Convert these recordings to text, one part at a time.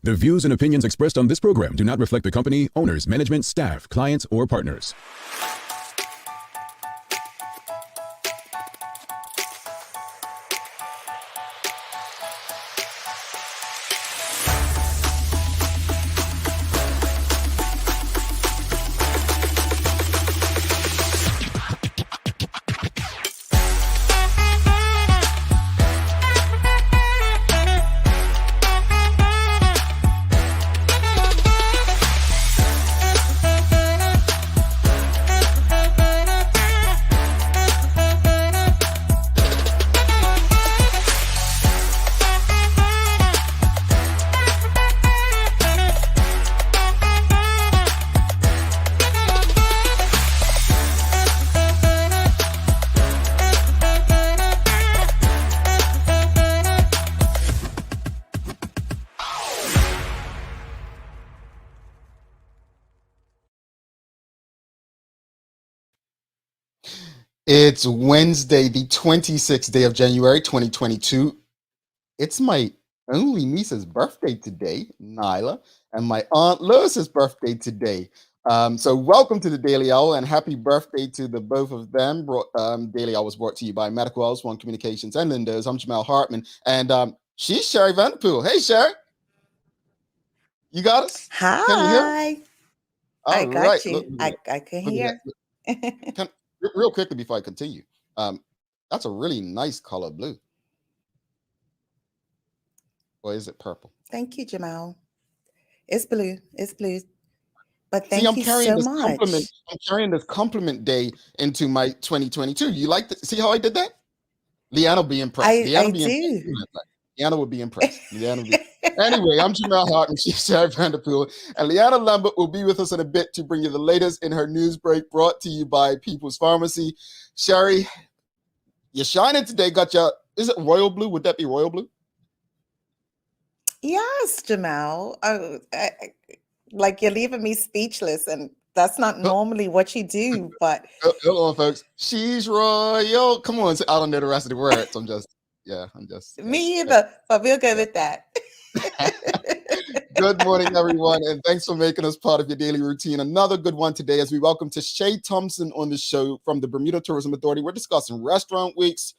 The views and opinions expressed on this program do not reflect the company, owners, management, staff, clients, or partners. It's Wednesday, the 26th day of January, 2022. It's my only niece's birthday today, Nyla, and my Aunt Lewis's birthday today. So welcome to the Daily Owl and happy birthday to the both of them. Daily Owl was brought to you by Medical Owls, One Communications, and Lindo's. I'm Jamal Hartman, and she's Sherry Vanderpool. Hey, Sherry. You got us? Hi. Can you hear? I got you. I can hear. Real quickly before I continue, that's a really nice color blue. Or is it purple? Thank you, Jamal. It's blue. It's blue. But thank you so much. I'm carrying this compliment day into my 2022. You like see how I did that? Leanna will be impressed. I do. Leanna will be impressed. Anyway, I'm Jamal Hartman. She's Sherry Vanderpool. And Leanna Lambert will be with us in a bit to bring you the latest in her news break brought to you by People's Pharmacy. Sherry, you're shining today. Is it royal blue? Would that be royal blue? Yes, Jamal. Like you're leaving me speechless, and that's not normally what you do, but hold on, folks. She's royal. Come on, I don't know the rest of the words. I'm just me either, but we'll go with that. Good morning, everyone, and thanks for making us part of your daily routine. Another good one today as we welcome Tashae Thompson on the show from the Bermuda Tourism Authority. We're discussing restaurant weeks,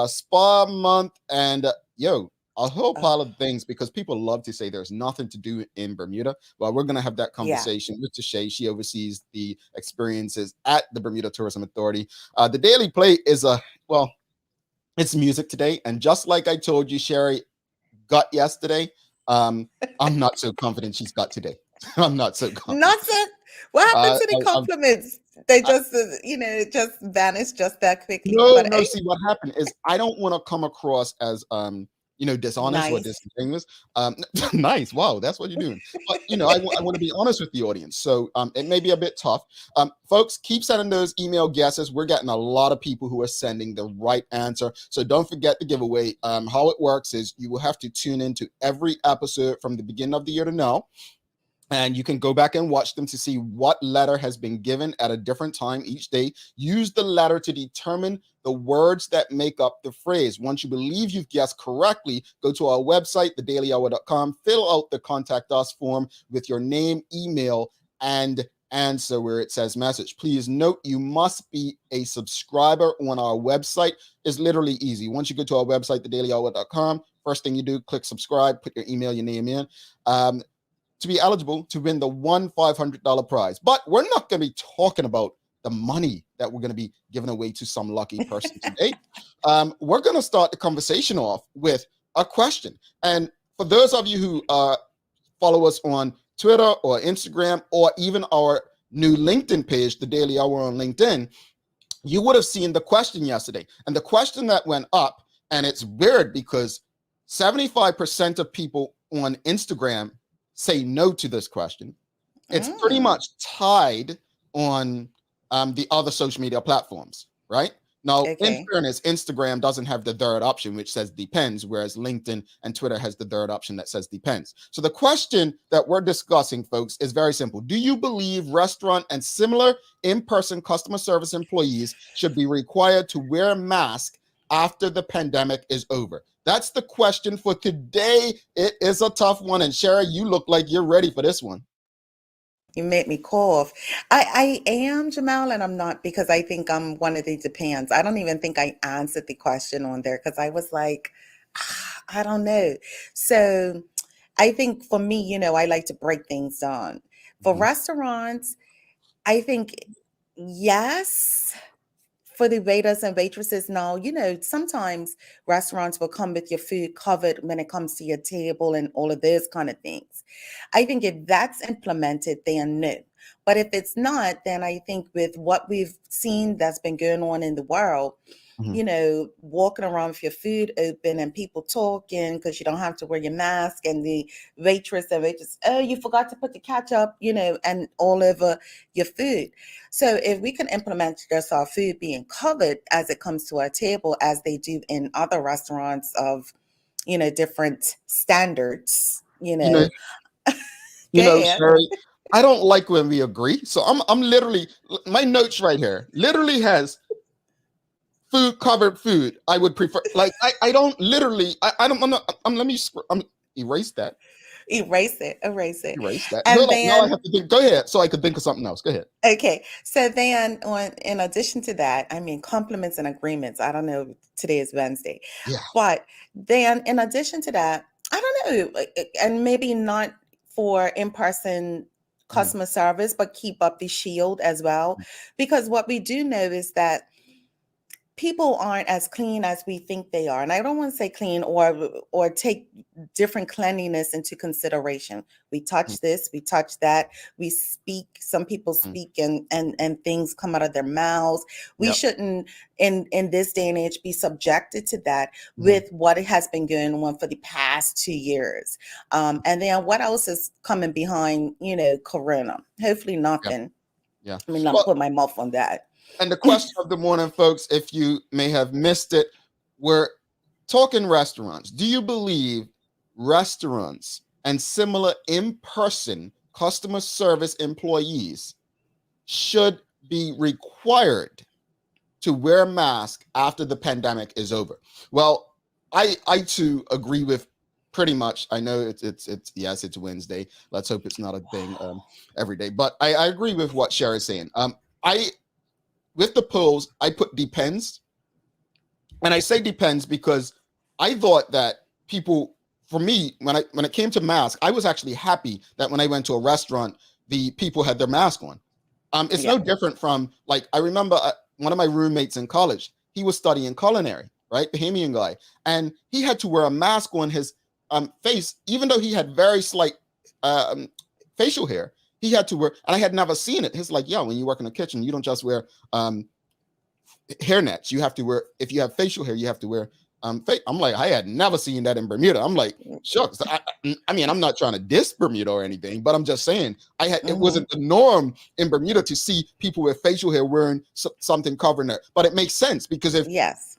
spa month, and a whole pile of things because people love to say there's nothing to do in Bermuda. Well, we're going to have that conversation with Tashae. She oversees the experiences at the Bermuda Tourism Authority. The Daily Play is it's music today. And just like I told you, Sherry got yesterday, I'm not so confident she's got today. I'm not so confident. What happened to the compliments? They just, just vanished just that quickly. No. See, what happened is I don't want to come across as dishonest or disingenuous. Nice. Wow, that's what you're doing. But I want to be honest with the audience. So it may be a bit tough. Folks, keep sending those email guesses. We're getting a lot of people who are sending the right answer. So don't forget the giveaway. How it works is you will have to tune into every episode from the beginning of the year to now. And you can go back and watch them to see what letter has been given at a different time each day. Use the letter to determine the words that make up the phrase. Once you believe you've guessed correctly, go to our website, thedailyhour.com, fill out the contact us form with your name, email, and answer where it says message. Please note you must be a subscriber on our website. It's literally easy. Once you go to our website, thedailyhour.com, first thing you do, click subscribe, put your email, your name in. To be eligible to win the $500 prize. But we're not going to be talking about the money that we're going to be giving away to some lucky person today. We're going to start the conversation off with a question. And for those of you who follow us on Twitter or Instagram or even our new LinkedIn page, The Daily Hour on LinkedIn, you would have seen the question yesterday. And the question that went up, and it's weird because 75% of people on Instagram say no to this question. It's pretty much tied on the other social media platforms, right? Now, in fairness, Instagram doesn't have the third option, which says depends, whereas LinkedIn and Twitter has the third option that says depends. So the question that we're discussing, folks, is very simple. Do you believe restaurant and similar in-person customer service employees should be required to wear a mask after the pandemic is over? That's the question for today. It is a tough one. And Sherry, you look like you're ready for this one. You made me cough. I am Jamal, and I'm not, because I think I'm one of the depends. I don't even think I answered the question on there because I was like, I don't know. So I think for me, I like to break things down. For restaurants, I think yes. For the waiters and waitresses now, sometimes restaurants will come with your food covered when it comes to your table and all of those kind of things. I think if that's implemented, then no. But if it's not, then I think with what we've seen that's been going on in the world, walking around with your food open and people talking because you don't have to wear your mask, and the waitress, oh, you forgot to put the ketchup, and all over your food. So if we can implement just our food being covered as it comes to our table, as they do in other restaurants of, different standards, You know, Go ahead. Sherry, I don't like when we agree. So I'm literally, my notes right here literally has food covered food. I would prefer, like, I don't literally, I don't, let me erase that. Erase it. Erase that. And Now I then, have to think. Go ahead, so I could think of something else. Go ahead. okay. So then in addition to that, I mean, compliments and agreements. I don't know, today is Wednesday, Yeah. but then in addition to that, I don't know, and maybe not for in-person customer service, but keep up the shield as well. Because what we do know is that people aren't as clean as we think they are. And I don't want to say clean or take different cleanliness into consideration. We touch this, we touch that, we speak, some people speak and things come out of their mouths. We shouldn't in this day and age be subjected to that with what has been going on for the past 2 years. And then what else is coming behind, Corona? Hopefully nothing. Yeah. I mean, not put my mouth on that. And the question of the morning, folks, if you may have missed it, we're talking restaurants. Do you believe restaurants and similar in-person customer service employees should be required to wear a mask after the pandemic is over? Well, I too agree with pretty much. I know it's yes, it's Wednesday. Let's hope it's not a thing every day. But I agree with what Sherry's saying. With the polls, I put depends. And I say depends because I thought that people, for me, when it came to mask, I was actually happy that when I went to a restaurant, the people had their mask on. It's no different from, like, I remember one of my roommates in college, he was studying culinary, right? Bahamian guy. And he had to wear a mask on his face, even though he had very slight facial hair. He had to wear, and I had never seen it. He's like, yeah, when you work in the kitchen, you don't just wear hair nets. You have to wear, if you have facial hair, you have to wear face. I'm like, I had never seen that in Bermuda. I'm like, shucks. I mean, I'm not trying to diss Bermuda or anything, but I'm just saying it wasn't the norm in Bermuda to see people with facial hair wearing something covering it. But it makes sense because if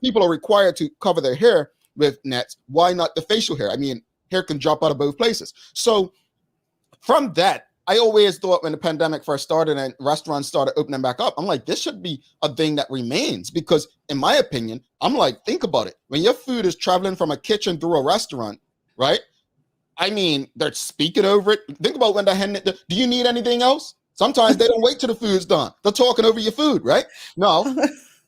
people are required to cover their hair with nets, why not the facial hair? I mean, hair can drop out of both places. So from that, I always thought when the pandemic first started and restaurants started opening back up, I'm like, this should be a thing that remains because, in my opinion, I'm like, think about it. When your food is traveling from a kitchen through a restaurant, right? I mean, they're speaking over it. Think about when do you need anything else? Sometimes they don't wait till the food's done. They're talking over your food, right? No.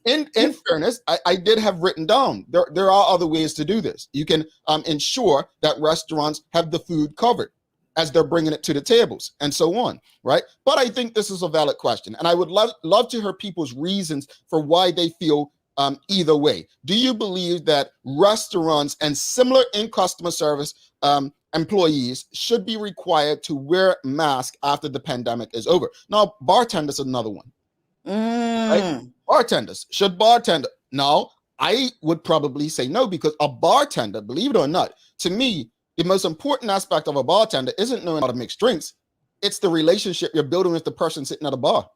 In fairness, I did have written down, there are other ways to do this. You can ensure that restaurants have the food covered as they're bringing it to the tables and so on, right? But I think this is a valid question. And I would love to hear people's reasons for why they feel either way. Do you believe that restaurants and similar in customer service employees should be required to wear masks after the pandemic is over? Now, bartenders is another one. Right? Bartenders. Should bartender? No, I would probably say no, because a bartender, believe it or not, to me, the most important aspect of a bartender isn't knowing how to mix drinks. It's the relationship you're building with the person sitting at a bar,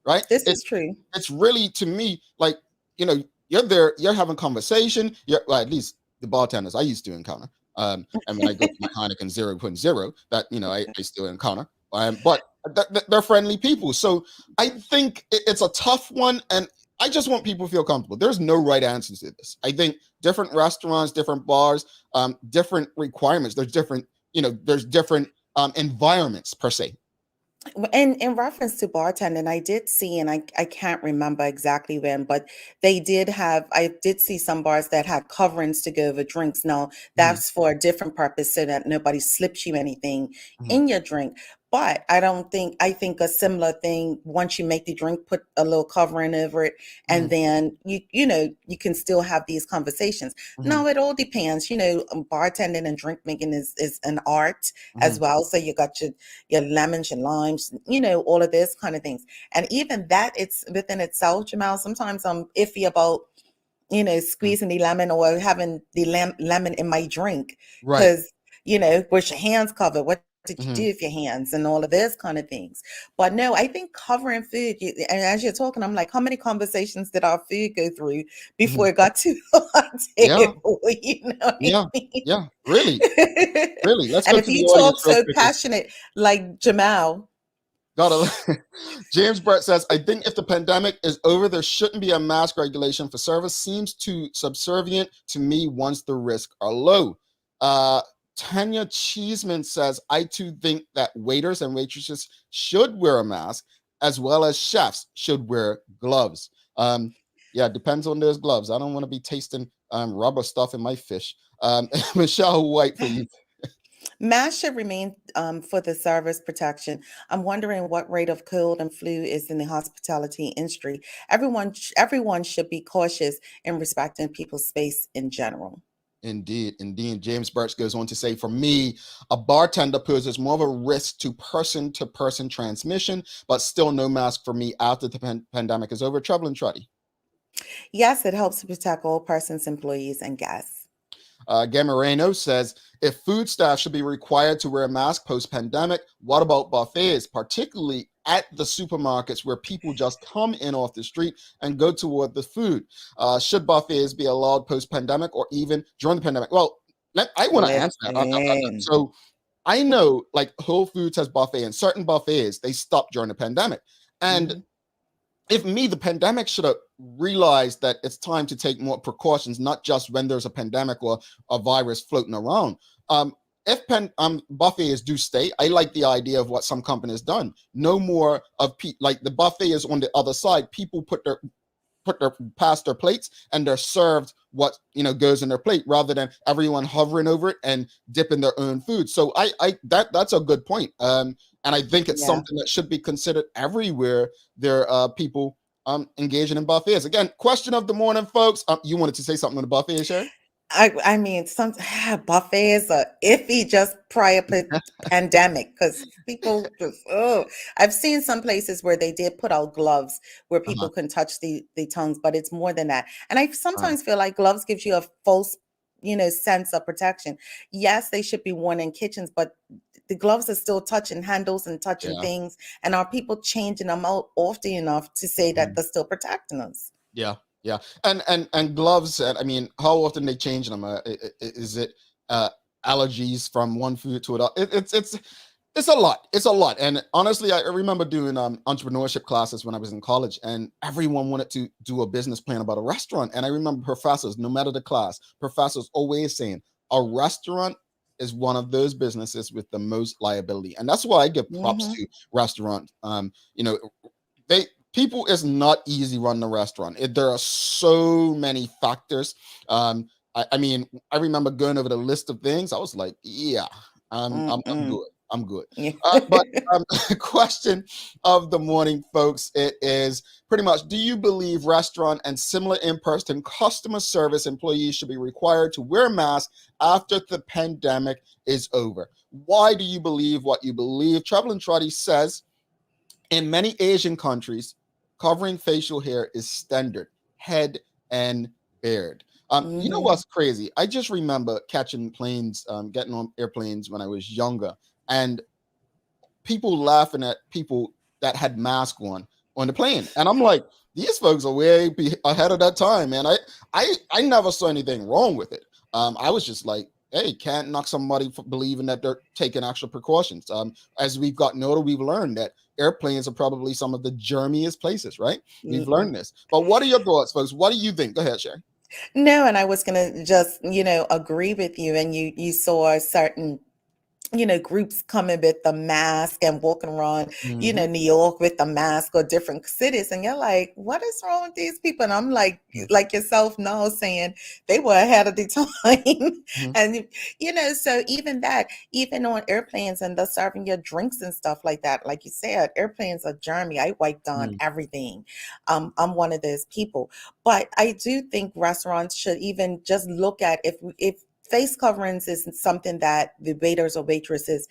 right? This is true. It's really, to me, like, you're there, you're having conversation. Well, at least the bartenders I used to encounter. And when I go to my Heineken 0.0, that, I still encounter. But they're friendly people. So I think it's a tough one. And I just want people to feel comfortable. There's no right answer to this. I think different restaurants, different bars, different requirements. There's different environments per se. In reference to bartending, I did see, and I can't remember exactly when, but I did see some bars that had coverings to go over drinks. Now, Mhm, that's for a different purpose so that nobody slips you anything mhm, in your drink. But I think a similar thing, once you make the drink, put a little covering over it, and mhm, then you can still have these conversations. mhm, Now, it all depends. Bartending and drink making is an art as mhm, well. So you got your lemons, your limes, all of this kind of things. And even that, it's within itself, Jamal. Sometimes I'm iffy about, mhm. squeezing the lemon or having the lemon in my drink Right. because, was your hands covered? What did you Mhm, do with your hands and all of this kind of things? But no, I think covering food, and as you're talking, I'm like, how many conversations did our food go through mhm. before it got to our Yeah, table? You know what I yeah, mean? yeah. Really, really. Let's And go if to the you audience talk real so quickly. passionate like Jamal, Gotta James Brett says, I think if the pandemic is over, there shouldn't be a mask regulation for service. Seems too subservient to me once the risks are low. Uh, Tanya Cheeseman says, I too think that waiters and waitresses should wear a mask, as well as chefs should wear gloves. Yeah, depends on those gloves. I don't want to be tasting rubber stuff in my fish. Michelle White for you. masks should remain for the service protection. I'm wondering what rate of cold and flu is in the hospitality industry. Everyone should be cautious in respecting people's space in general. Indeed, indeed. James Birch goes on to say, for me, a bartender poses more of a risk to person transmission, but still no mask for me after the pandemic is over. Trouble and Truddy. Yes, it helps to protect all persons, employees, and guests. Gamareno says, if food staff should be required to wear a mask post pandemic, what about buffets, particularly at the supermarkets where people just come in off the street and go toward the food? Should buffets be allowed post pandemic or even during the pandemic? Well, I want to answer that. Listen. So I know like Whole Foods has buffet and certain buffets they stopped during the pandemic. And Mhm. if me, the pandemic should have realized that it's time to take more precautions, not just when there's a pandemic or a virus floating around. If buffets do stay, I like the idea of what some companies done. No more of like the buffet is on the other side. People put their past their plates and they're served what goes in their plate rather than everyone hovering over it and dipping their own food. So that's a good point. And I think it's Yeah. something that should be considered everywhere there are people engaging in buffets. Again, question of the morning, folks. You wanted to say something on the buffet, Sherry? I mean, some buffets are iffy just prior pandemic because people just, oh, I've seen some places where they did put out gloves where Uh-huh. people can touch the tongues, but it's more than that. And I Right. sometimes feel like gloves gives you a false, sense of protection. Yes, they should be worn in kitchens, but the gloves are still touching handles and touching Yeah. things. And are people changing them out often enough to say that Mhm. they're still protecting us? Yeah, yeah, and gloves. I mean, how often they change them? Is it uh, allergies from one food to another? It's a lot. It's a lot. And honestly, I remember doing entrepreneurship classes when I was in college, and everyone wanted to do a business plan about a restaurant. And I remember professors, no matter the class, professors always saying a restaurant is one of those businesses with the most liability, and that's why I give props Hmm. to restaurant. They people is not easy running a restaurant. There are so many factors. I mean, I remember going over the list of things. I was like, yeah, I'm Mm-mm. good. I'm good. Yeah. But question of the morning, folks, it is pretty much: do you believe restaurant and similar in-person customer service employees should be required to wear masks after the pandemic is over? Why do you believe what you believe? Trouble and Trotty says in many Asian countries, covering facial hair is standard, head and beard. You know Mhm. what's crazy? I just remember catching planes, getting on airplanes when I was younger, and people laughing at people that had masks on the plane, and I'm like, these folks are ahead of that time, man. I never saw anything wrong with it. I was just like, hey, can't knock somebody for believing that they're taking extra precautions. As we've gotten older, we've learned that airplanes are probably some of the germiest places, right? We've learned this. But what are your thoughts, folks? What do you think? Go ahead, Sherry. No, and I was gonna just, agree with you. And you saw certain, groups coming with the mask and walking around, Mhm. New York with the mask, or different cities. And you're like, what is wrong with these people? And I'm Mhm. like yourself now, saying they were ahead of the time. Mhm. And, so even that, even on airplanes, and they're serving your drinks and stuff like that. Like you said, airplanes are germy. I wipe down Mhm. everything. I'm one of those people. But I do think restaurants should even just look at, if face coverings is something that the waiters or waitresses,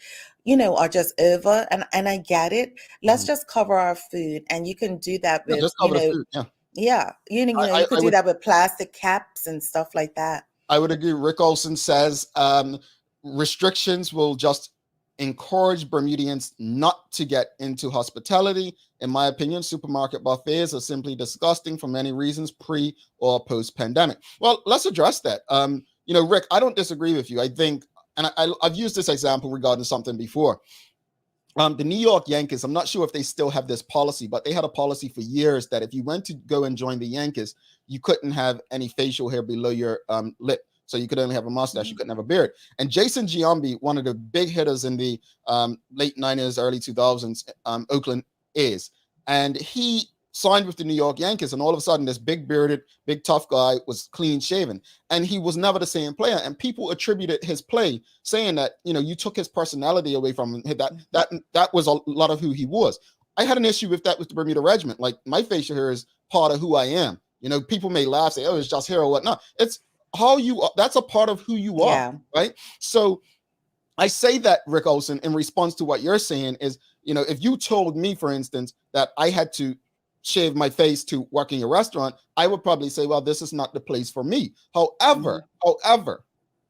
are just over. And I get it. Let's Mhm. just cover our food. And you can do that Yeah, with, just cover the food. Yeah. yeah, I, you I, could I do would that with plastic caps and stuff like that. I would agree. Rick Olson says restrictions will just encourage Bermudians not to get into hospitality. In my opinion, supermarket buffets are simply disgusting for many reasons, pre or post pandemic. Well, let's address that. Rick, I don't disagree with you. I think, and I've used this example regarding something before. The New York Yankees, I'm not sure if they still have this policy, but they had a policy for years that if you went to go and join the Yankees, you couldn't have any facial hair below your lip. So you could only have a mustache, you couldn't have a beard. And Jason Giambi, one of the big hitters in the late 90s, early 2000s, Oakland is. And he signed with the New York Yankees. And all of a sudden, this big bearded, big tough guy was clean shaven. And he was never the same player. And people attributed his play saying that, you took his personality away from him. That was a lot of who he was. I had an issue with that with the Bermuda Regiment. Like, my facial hair is part of who I am. People may laugh, say, oh, it's just hair or whatnot. It's how you are. That's a part of who you are, Yeah. right? So I say that, Rick Olson, in response to what you're saying is, if you told me, for instance, that I had to shave my face to work in a restaurant, I would probably say, well, this is not the place for me. However,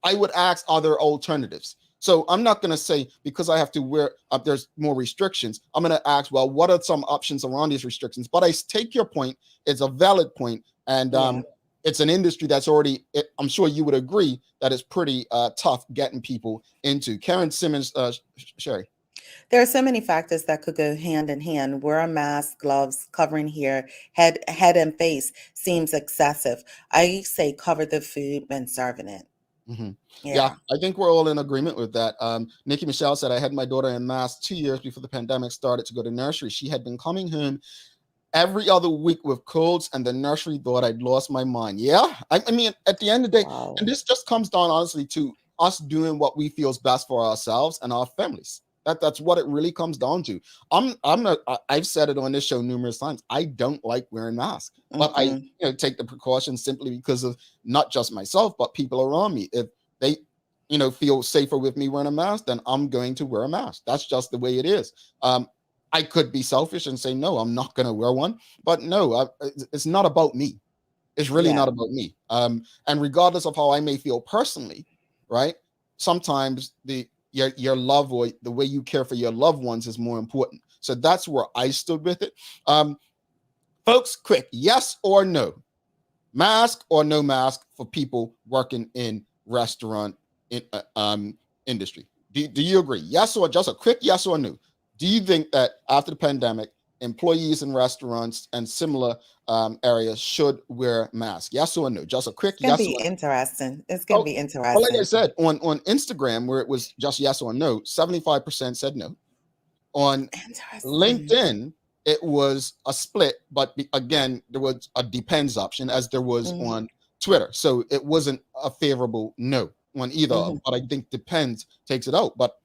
I would ask other alternatives. So I'm not going to say because I have to wear, there's more restrictions. I'm going to ask, well, what are some options around these restrictions? But I take your point. It's a valid point. And Yeah. it's an industry that's already, I'm sure you would agree that it's pretty tough getting people into. Karen Simmons, Sherry. There are so many factors that could go hand in hand. Wear a mask, gloves, covering here, head and face seems excessive. I say cover the food when serving it. Mhm. Yeah, Yeah. I think we're all in agreement with that. Nikki Michelle said, I had my daughter in mass 2 years before the pandemic started to go to nursery. She had been coming home every other week with colds, and the nursery thought I'd lost my mind. Yeah, I mean, at the end of the day, and Wow. this just comes down honestly to us doing what we feel is best for ourselves and our families. That's what it really comes down to. I've said it on this show numerous times. I don't like wearing masks, but I Mm-mm. take the precautions simply because of not just myself, but people around me. If they feel safer with me wearing a mask, then I'm going to wear a mask. That's just the way it is. I could be selfish and say, no, I'm not going to wear one. But no, it's not about me. It's really Yeah. not about me. And regardless of how I may feel personally, right? Sometimes your love or the way you care for your loved ones is more important. So that's where I stood with it. Folks, quick, yes or no? Mask or no mask for people working in restaurant industry? Do you agree? Yes, or just a quick yes or no? Do you think that after the pandemic, employees in restaurants and similar areas should wear masks? Yes or no? Just a quick It's gonna yes be or no. interesting. It's gonna Oh, be well, like I interesting. said, on Instagram, where it was just yes or no, 75% said no. On Interesting. LinkedIn, it was a split, but again, there was a depends option as there was Mm-hmm. on Twitter. So it wasn't a favorable no on either, Mm-hmm. but I think depends takes it out. But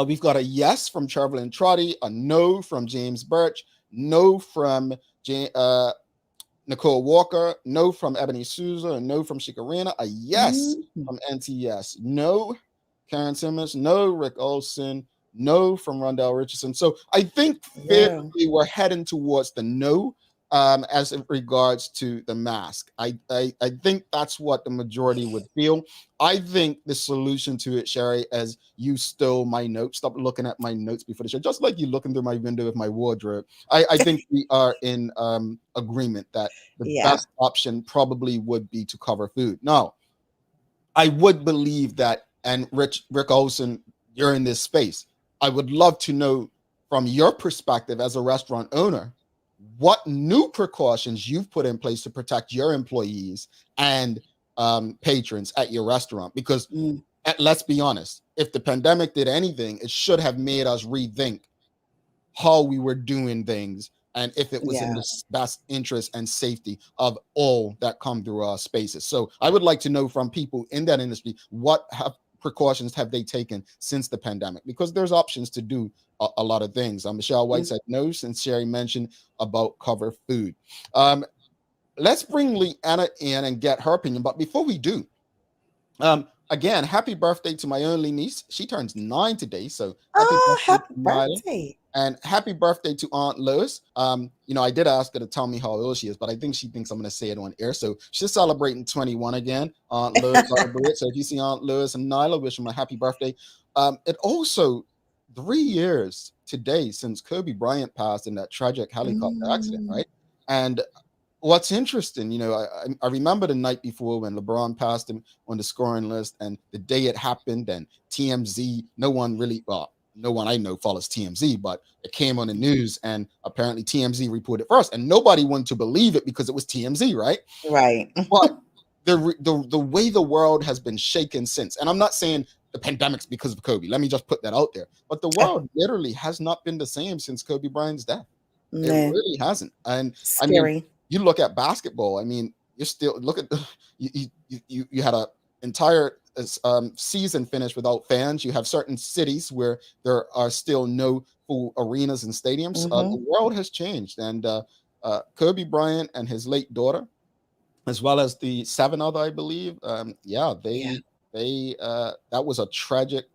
we've got a yes from Traveling Trotty, a no from James Birch, no from Nicole Walker, no from Ebony Souza, a no from Shikarina, a yes Mm-hmm. from NTS, no Karen Simmons, no Rick Olson, no from Rondell Richardson. So I think Yeah. fairly we're heading towards the no as it regards to the mask. I think that's what the majority would feel. I think the solution to it, Sherry, as you stole my notes, stop looking at my notes before the show, just like you looking through my window of my wardrobe. I think we are in agreement that the Yeah. best option probably would be to cover food. Now, I would believe that, and Rick Olson, you're in this space. I would love to know from your perspective as a restaurant owner, what new precautions you've put in place to protect your employees and patrons at your restaurant. Because let's be honest, if the pandemic did anything, it should have made us rethink how we were doing things, and if it was in the best interest and safety of all that come through our spaces. So I would like to know from people in that industry, what precautions have they taken since the pandemic? Because there's options to do a lot of things. Michelle White said no, since Sherry mentioned about cover food. Let's bring Leanna in and get her opinion. But before we do, again, happy birthday to my only niece. She turns 9 today. So happy birthday. And happy birthday to Aunt Lois. I did ask her to tell me how old she is, but I think she thinks I'm going to say it on air. So she's celebrating 21 again. Aunt Lois. So if you see Aunt Lois and Nyla, wish them a happy birthday. It also 3 years today since Kobe Bryant passed in that tragic helicopter accident, right? And what's interesting, I remember the night before when LeBron passed him on the scoring list, and the day it happened, and TMZ, no one I know follows TMZ, but it came on the news, and apparently TMZ reported first, and nobody wanted to believe it because it was TMZ, right? Right. But the way the world has been shaken since, and I'm not saying the pandemic's because of Kobe, let me just put that out there, but the world literally has not been the same since Kobe Bryant's death. It really hasn't. And scary. You look at basketball. I mean, you still look at you had an entire season finished without fans. You have certain cities where there are still no full arenas and stadiums. The world has changed, and Kobe Bryant and his late daughter, as well as the 7 other, I believe. They that was a tragic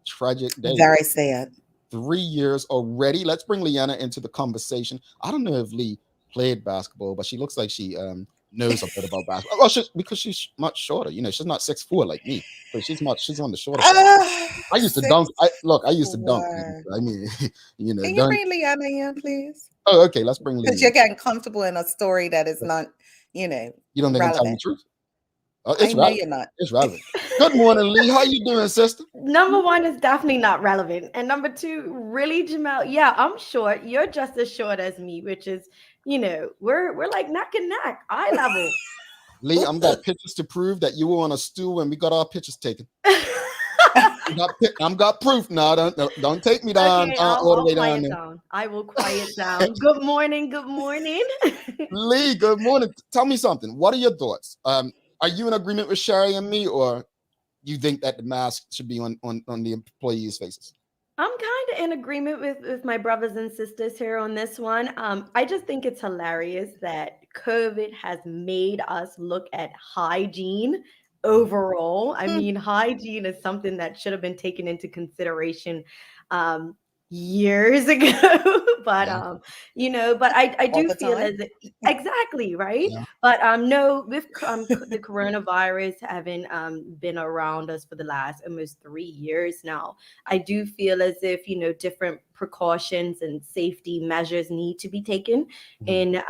day. Very sad. 3 years already. Let's bring Leanna into the conversation. I don't know if Lee played basketball, but she looks like she knows a bit about basketball. Well, because she's much shorter. She's not 6'4" like me, but she's on the shorter side. I used to dunk. I used to dunk. I mean, Can you bring Leanna in, please? Oh, okay. Let's bring Leanna. Because you're getting comfortable in a story that is not, you don't think I'm telling the truth. I know you're not. It's relevant. Good morning, Lee. How you doing, sister? Number 1 is definitely not relevant. And number 2, really, Jamel, yeah, I'm short. You're just as short as me, which is, we're like neck and neck, eye level. Lee, I'm got pictures to prove that you were on a stool when we got our pictures taken. I'm got proof now. Don't take me down all the way down there. I will quiet down. Good morning. Good morning. Lee, good morning. Tell me something. What are your thoughts? Are you in agreement with Sherry and me, or you think that the mask should be on the employees' faces? I'm kind of in agreement with my brothers and sisters here on this one. I just think it's hilarious that COVID has made us look at hygiene overall. I mean, hygiene is something that should have been taken into consideration years ago. But but I do feel as exactly right. Yeah. But no, with the coronavirus having been around us for the last almost 3 years now, I do feel as if different precautions and safety measures need to be taken in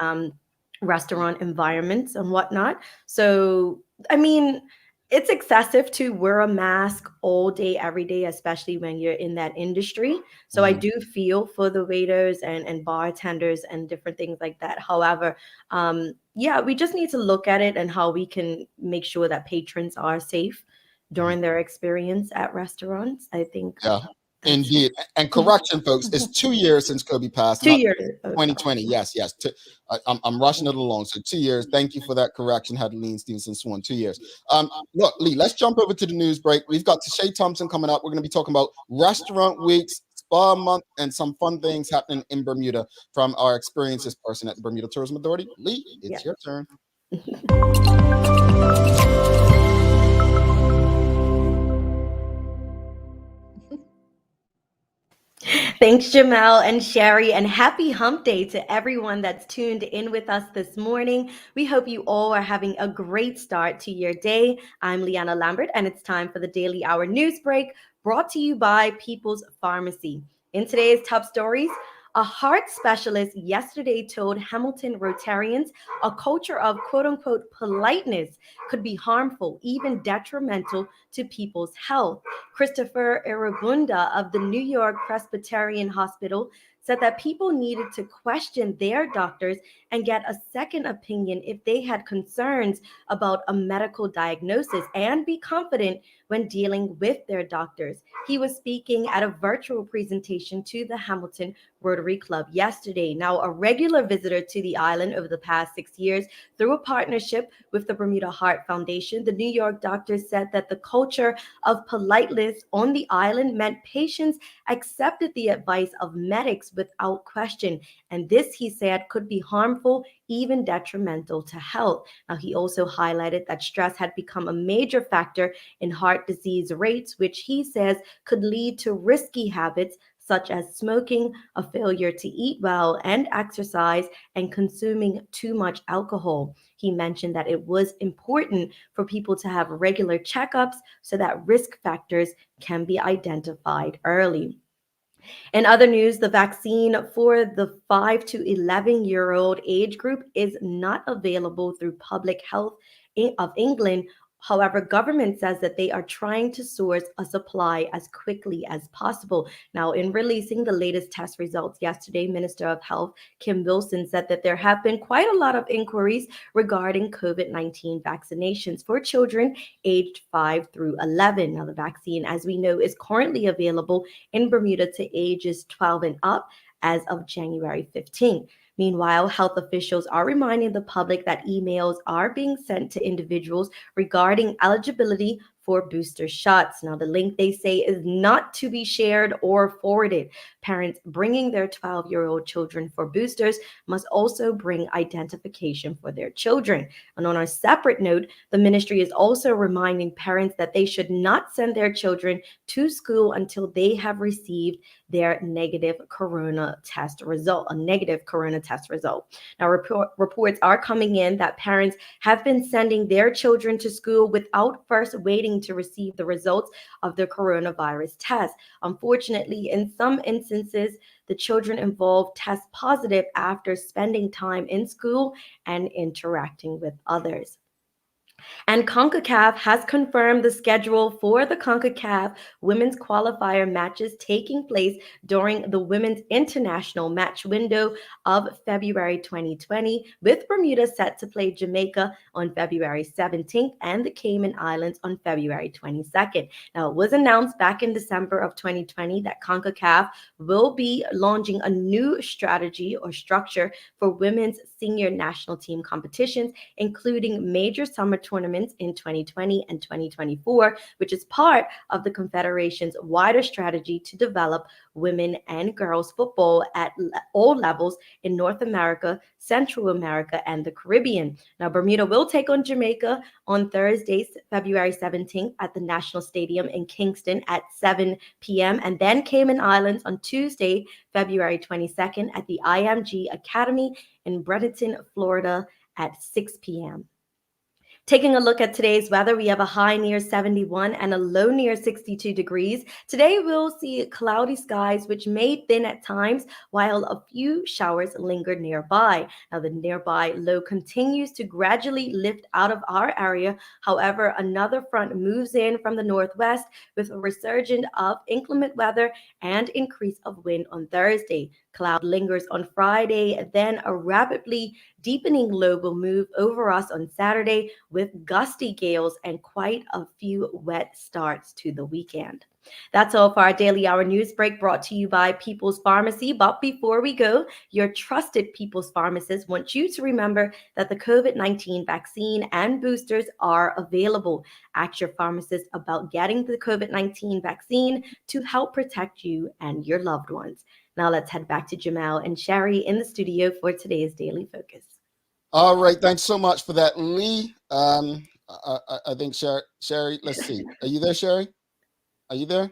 restaurant environments and whatnot. So I mean, it's excessive to wear a mask all day, every day, especially when you're in that industry. So I do feel for the waiters and bartenders and different things like that. However, we just need to look at it and how we can make sure that patrons are safe during their experience at restaurants. I think. Yeah. Indeed. And correction, folks, it's 2 years since Kobe passed. 2 years. 2020. Yes. I'm rushing it along. So 2 years. Thank you for that correction. Had Lean Stevenson sworn 2 years. Look, Lee, let's jump over to the news break. We've got Tashae Thompson coming up. We're going to be talking about restaurant weeks, spa month, and some fun things happening in Bermuda from our experiences person at the Bermuda Tourism Authority. Lee, it's your turn. Thanks, Jamel and Sherry, and happy hump day to everyone that's tuned in with us this morning. We hope you all are having a great start to your day. I'm Leanna Lambert, and it's time for the Daily Hour News Break, brought to you by People's Pharmacy. In today's top stories, a heart specialist yesterday told Hamilton Rotarians a culture of quote-unquote politeness could be harmful, even detrimental to people's health. Christopher Irabunda of the New York Presbyterian Hospital said that people needed to question their doctors and get a second opinion if they had concerns about a medical diagnosis and be confident when dealing with their doctors. He was speaking at a virtual presentation to the Hamilton Rotary Club yesterday. Now, a regular visitor to the island over the past 6 years through a partnership with the Bermuda Heart Foundation, the New York doctors said that the culture of politeness on the island meant patients accepted the advice of medics without question. And this, he said, could be harmful, even detrimental to health. Now, he also highlighted that stress had become a major factor in heart disease rates, which he says could lead to risky habits such as smoking, a failure to eat well and exercise, and consuming too much alcohol. He mentioned that it was important for people to have regular checkups so that risk factors can be identified early. In other news, the vaccine for the 5 to 11-year-old age group is not available through Public Health of England. However, government says that they are trying to source a supply as quickly as possible. Now, in releasing the latest test results yesterday, Minister of Health Kim Wilson said that there have been quite a lot of inquiries regarding COVID-19 vaccinations for children aged 5 through 11. Now, the vaccine, as we know, is currently available in Bermuda to ages 12 and up as of January 15th. Meanwhile, health officials are reminding the public that emails are being sent to individuals regarding eligibility for booster shots. Now, the link, they say, is not to be shared or forwarded. Parents bringing their 12-year-old children for boosters must also bring identification for their children. And on a separate note, the ministry is also reminding parents that they should not send their children to school until they have received their negative corona test result, a negative corona test result. Now, reports are coming in that parents have been sending their children to school without first waiting to receive the results of their coronavirus test. Unfortunately, in some instances, the children involved test positive after spending time in school and interacting with others. And CONCACAF has confirmed the schedule for the CONCACAF women's qualifier matches taking place during the Women's International Match window of February 2020, with Bermuda set to play Jamaica on February 17th and the Cayman Islands on February 22nd. Now, it was announced back in December of 2020 that CONCACAF will be launching a new strategy or structure for women's senior national team competitions, including major summer tournaments in 2020 and 2024, which is part of the Confederation's wider strategy to develop women and girls football at all levels in North America, Central America, and the Caribbean. Now, Bermuda will take on Jamaica on Thursday, February 17th at the National Stadium in Kingston at 7 p.m. and then Cayman Islands on Tuesday, February 22nd at the IMG Academy in Bradenton, Florida at 6 p.m. Taking a look at today's weather, we have a high near 71 and a low near 62 degrees. Today, we'll see cloudy skies, which may thin at times, while a few showers linger nearby. Now, the nearby low continues to gradually lift out of our area. However, another front moves in from the northwest with a resurgence of inclement weather and increase of wind on Thursday. Cloud lingers on Friday, then a rapidly deepening low will move over us on Saturday with gusty gales and quite a few wet starts to the weekend. That's all for our Daily Hour News Break, brought to you by People's Pharmacy. But before we go, your trusted People's Pharmacist wants you to remember that the COVID-19 vaccine and boosters are available. Ask your pharmacist about getting the COVID-19 vaccine to help protect you and your loved ones. Now let's head back to Jamal and Sherry in the studio for today's Daily Focus. All right, thanks so much for that, Lee. I think Sherry, let's see. Are you there, Sherry? Are you there?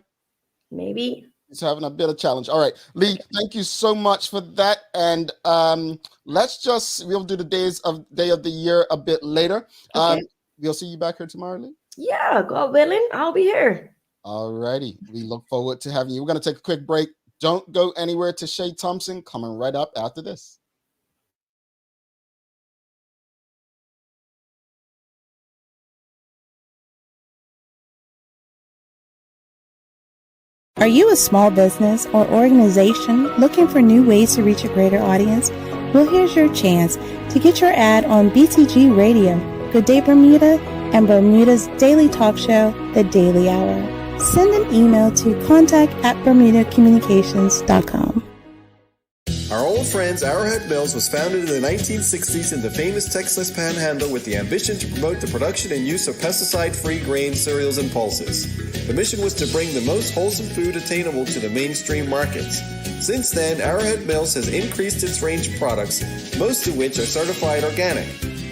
Maybe. He's having a bit of challenge. All right, Lee, thank you so much for that. And we'll do the day of the year a bit later. Okay. We'll see you back here tomorrow, Lee. Yeah, God willing, I'll be here. All righty. We look forward to having you. We're going to take a quick break. Don't go anywhere. Tashae Thompson coming right up after this. Are you a small business or organization looking for new ways to reach a greater audience? Well, here's your chance to get your ad on BTG Radio, Good Day Bermuda, and Bermuda's daily talk show, The Daily Hour. Send an email to contact@bermudacommunications.com. Our old friends Arrowhead Mills was founded in the 1960s in the famous Texas Panhandle with the ambition to promote the production and use of pesticide-free grain, cereals, and pulses. The mission was to bring the most wholesome food attainable to the mainstream markets. Since then, Arrowhead Mills has increased its range of products, most of which are certified organic.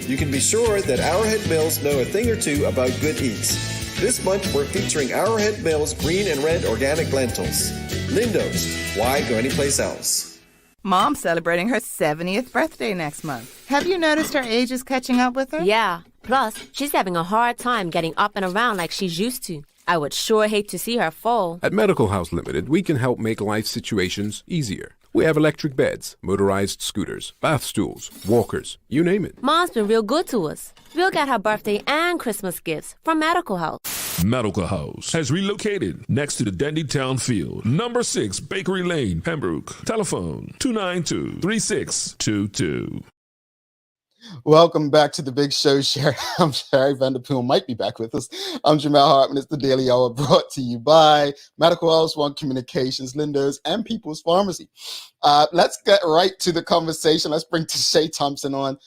You can be sure that Arrowhead Mills know a thing or two about good eats. This month, we're featuring Arrowhead Mills green and red organic lentils. Lindo's, why go anyplace else? Mom's celebrating her 70th birthday next month. Have you noticed her age is catching up with her? Yeah. Plus, she's having a hard time getting up and around like she's used to. I would sure hate to see her fall. At Medical House Limited, we can help make life situations easier. We have electric beds, motorized scooters, bath stools, walkers, you name it. Mom's been real good to us. We'll get her birthday and Christmas gifts from Medical House. Medical House has relocated next to the Dendy Town Field, number 6 Bakery Lane, Pembroke. Telephone 292-3622. Welcome back to the big show, Sherry. I'm Sherry Vanderpool, might be back with us. I'm Jamal Hartman. It's the Daily Hour brought to you by Medical House, One Communications, Lindo's, and People's Pharmacy. Let's get right to the conversation. Let's bring Tashae Thompson on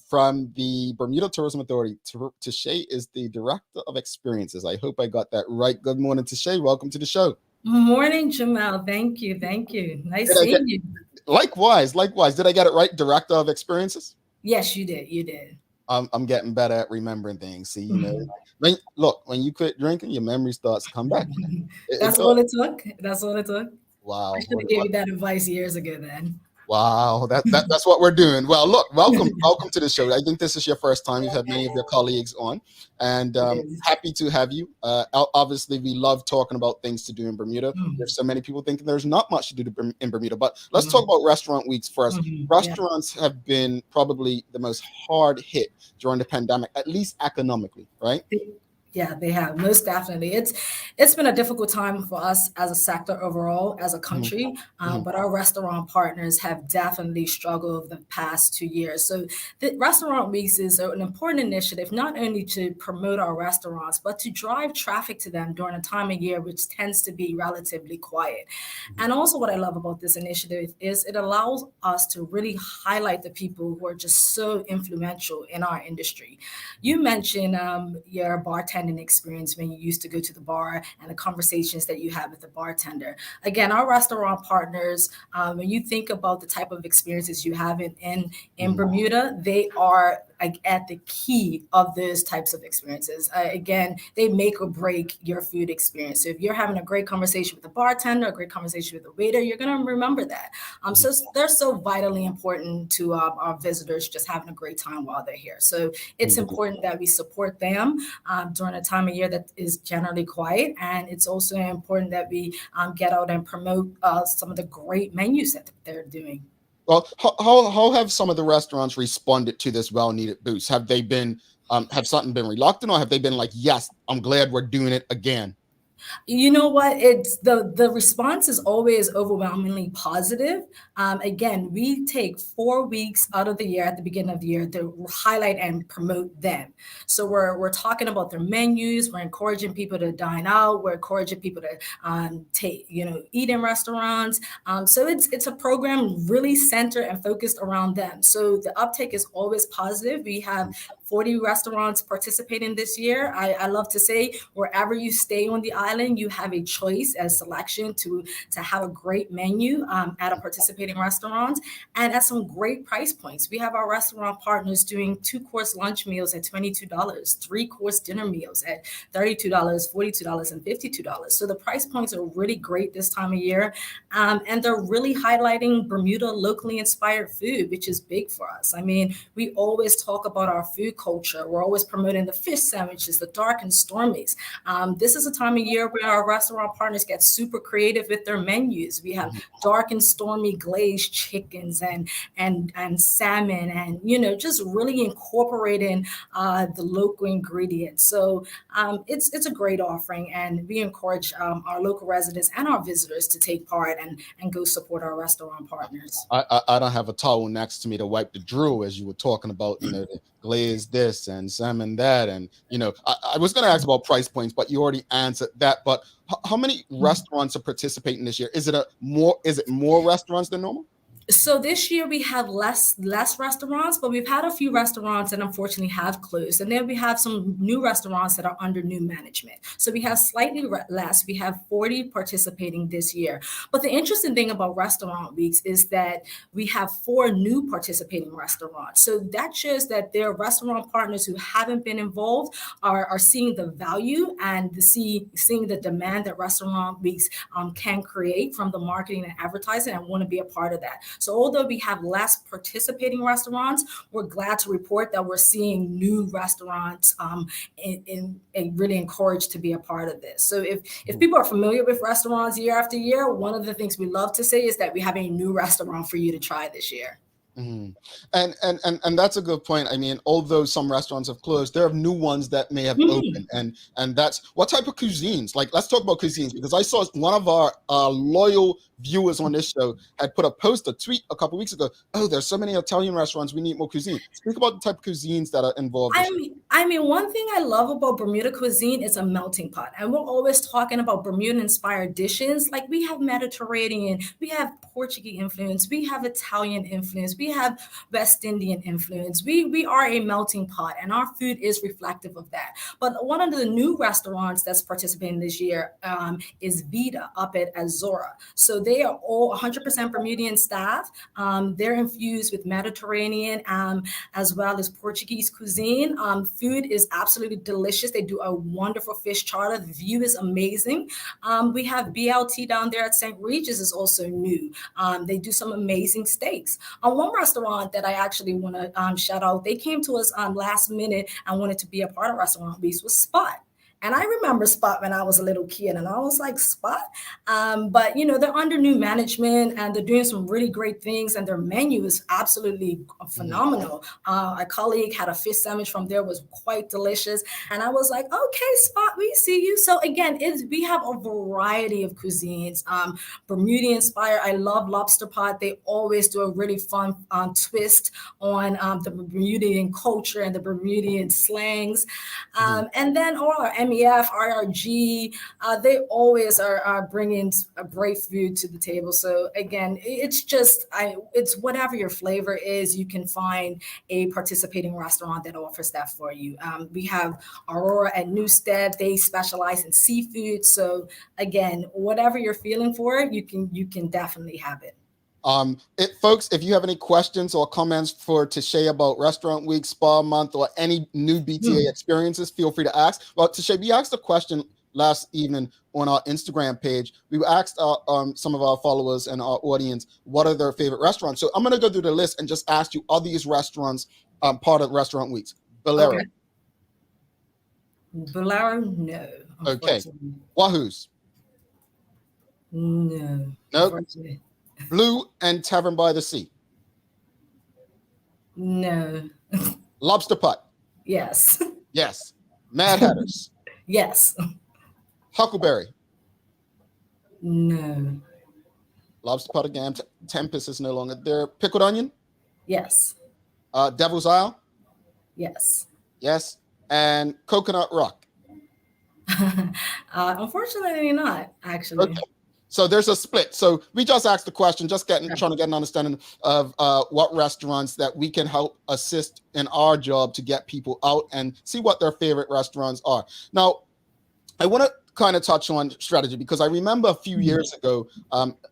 from the Bermuda Tourism Authority. Tashae is the Director of Experiences. I hope I got that right. Good morning, Tashae. Welcome to the show. Morning, Jamal. Thank you. Nice seeing you. Likewise. Did I get it right? Director of Experiences? Yes, you did. I'm getting better at remembering things. See, you know, when you quit drinking, your memory starts to come back. That's all it took. Wow. I should have gave you that advice years ago then. Wow, that's what we're doing. Well, look, welcome to the show. I think this is your first time. You've had many of your colleagues on, and happy to have you. Obviously, we love talking about things to do in Bermuda. There's so many people thinking there's not much to do in Bermuda, but let's talk about restaurant weeks first. Restaurants have been probably the most hard hit during the pandemic, at least economically, right? Yeah, they have, most definitely. It's been a difficult time for us as a sector overall, as a country, but our restaurant partners have definitely struggled the past 2 years. So the Restaurant Weeks is an important initiative, not only to promote our restaurants, but to drive traffic to them during a time of year which tends to be relatively quiet. And also what I love about this initiative is it allows us to really highlight the people who are just so influential in our industry. You mentioned your bartending experience when you used to go to the bar and the conversations that you had with the bartender. Again, our restaurant partners, when you think about the type of experiences you have in Bermuda, they are at the key of those types of experiences. Again, they make or break your food experience. So if you're having a great conversation with the bartender, a great conversation with the waiter, you're going to remember that. So they're so vitally important to our visitors just having a great time while they're here. So it's important that we support them during a time of year that is generally quiet. And it's also important that we get out and promote some of the great menus that they're doing. Well, how have some of the restaurants responded to this well-needed boost? Have they been, have something been reluctant, or have they been like, yes, I'm glad we're doing it again? You know what? It's the response is always overwhelmingly positive. Again, we take 4 weeks out of the year at the beginning of the year to highlight and promote them. So we're talking about their menus. We're encouraging people to dine out. We're encouraging people to eat in restaurants. So it's a program really centered and focused around them. So the uptake is always positive. We have 40 restaurants participating this year. I love to say wherever you stay on the island, you have a choice as selection to have a great menu at a participating restaurant and at some great price points. We have our restaurant partners doing 2-course lunch meals at $22, 3-course dinner meals at $32, $42, and $52. So the price points are really great this time of year. And they're really highlighting Bermuda locally inspired food, which is big for us. I mean, we always talk about our food culture. We're always promoting the fish sandwiches, the dark and stormies. This is a time of year year where our restaurant partners get super creative with their menus. We have dark and stormy glazed chickens and salmon, and just really incorporating the local ingredients. So it's a great offering, and we encourage our local residents and our visitors to take part and go support our restaurant partners. I don't have a towel next to me to wipe the drool, as you were talking about, the glazed this and salmon that, and I was going to ask about price points, but you already answered that. But how many restaurants are participating this year? Is it more restaurants than normal? So this year we have less restaurants, but we've had a few restaurants that unfortunately have closed. And then we have some new restaurants that are under new management. So we have slightly less. We have 40 participating this year. But the interesting thing about Restaurant Weeks is that we have 4 new participating restaurants. So that shows that their restaurant partners who haven't been involved are seeing the value and seeing the demand that Restaurant Weeks can create from the marketing and advertising, and want to be a part of that. So although we have less participating restaurants, we're glad to report that we're seeing new restaurants and really encouraged to be a part of this. So if people are familiar with restaurants year after year, one of the things we love to say is that we have a new restaurant for you to try this year. Mm-hmm. And that's a good point. I mean, although some restaurants have closed, there are new ones that may have opened, and that's what type of cuisines. Like, let's talk about cuisines, because I saw one of our loyal viewers on this show had put a tweet a couple weeks ago. Oh, there's so many Italian restaurants, we need more cuisine. Speak about the type of cuisines that are involved. I mean, one thing I love about Bermuda cuisine is a melting pot, and we're always talking about Bermuda-inspired dishes. Like, we have Mediterranean, we have Portuguese influence, we have Italian influence, we have West Indian influence. We are a melting pot, and our food is reflective of that. But one of the new restaurants that's participating this year is Vita up at Azora. So they are all 100% Bermudian staff. They're infused with Mediterranean as well as Portuguese cuisine. Food is absolutely delicious. They do a wonderful fish charter. The view is amazing. We have BLT down there at St. Regis is also new. They do some amazing steaks. One restaurant that I actually want to shout out, they came to us last minute and wanted to be a part of Restaurant Weeks, was Spot. And I remember Spot when I was a little kid, and I was like, Spot? But, they're under new management, and they're doing some really great things, and their menu is absolutely phenomenal. A colleague had a fish sandwich from there, was quite delicious. And I was like, okay, Spot, we see you. So again, we have a variety of cuisines. Bermudian inspired. I love Lobster Pot. They always do a really fun twist on the Bermudian culture and the Bermudian slangs. And then all our MEF, IRG, they always are bringing a great food to the table. So again, it's whatever your flavor is, you can find a participating restaurant that offers that for you. We have Aurora at Newstead. They specialize in seafood. So again, whatever you're feeling for, you can definitely have it. Folks, if you have any questions or comments for Tashae about Restaurant Week, Spa Month, or any new BTA experiences, feel free to ask. Well, Tashae, we asked a question last evening on our Instagram page. We asked some of our followers and our audience what are their favorite restaurants. So I'm going to go through the list and just ask you, are these restaurants part of Restaurant Weeks? Bolero. Okay. Bolero, no. Okay. Wahoo's? No. Nope. Blue and Tavern by the Sea? No. Lobster Pot? Yes. Yes. Mad Hatters? Yes. Huckleberry? No. Lobster Pot again. Tempest is no longer there. Pickled Onion? Yes. Devil's Isle? Yes. Yes. And Coconut Rock? Unfortunately not, actually. Okay. So there's a split. So we just asked the question, trying to get an understanding of what restaurants that we can help assist in our job to get people out and see what their favorite restaurants are. Now, I want to kind of touch on strategy, because I remember a few years ago,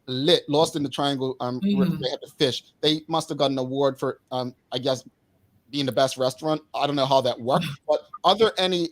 Lost in the Triangle, where they had the fish. They must have got an award for, I guess, being the best restaurant. I don't know how that worked, but are there any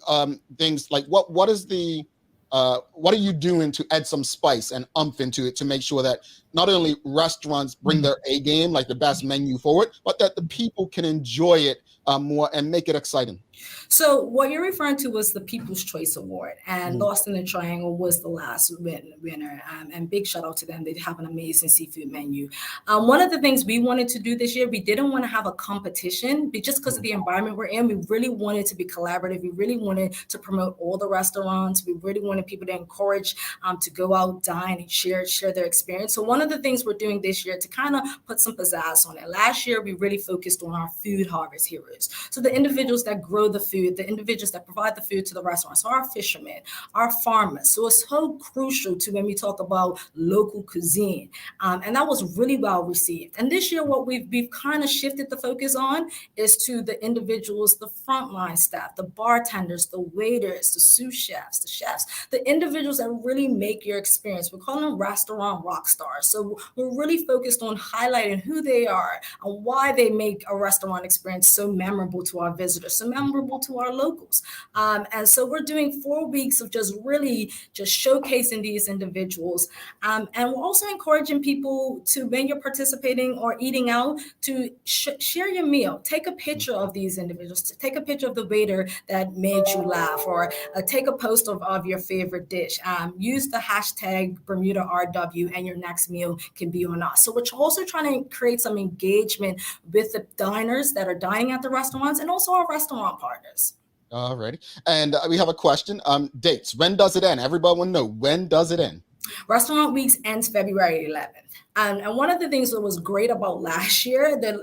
things like what is the what are you doing to add some spice and oomph into it to make sure that not only restaurants bring their A game, like the best menu forward, but that the people can enjoy it more and make it exciting? So what you're referring to was the People's Choice Award, and Lost in the Triangle was the last winner. And big shout out to them. They have an amazing seafood menu. One of the things we wanted to do this year, we didn't want to have a competition, but just because of the environment we're in, we really wanted to be collaborative. We really wanted to promote all the restaurants. We really wanted people to encourage to go out, dine, and share their experience. So one of the things we're doing this year to kind of put some pizzazz on it. Last year, we really focused on our food harvest heroes. So the individuals that grow the food, the individuals that provide the food to the restaurants, so our fishermen, our farmers. So it's so crucial to when we talk about local cuisine. And that was really well received. And this year, what we've kind of shifted the focus on is to the individuals, the frontline staff, the bartenders, the waiters, the sous chefs, the chefs, the individuals that really make your experience. We're calling them restaurant rock stars. So we're really focused on highlighting who they are and why they make a restaurant experience so memorable to our visitors, so memorable to our locals. And so we're doing 4 weeks of just really just showcasing these individuals. And we're also encouraging people to, when you're participating or eating out, to share your meal. Take a picture of these individuals. Take a picture of the waiter that made you laugh, or take a post of your favorite dish. Use the hashtag BermudaRW, and your next meal can be on us. So we're also trying to create some engagement with the diners that are dining at the restaurants, and also our restaurant partners. Alrighty. And we have a question. Dates. When does it end? Everybody want to know, when does it end? Restaurant Weeks ends February 11th. And one of the things that was great about last year that,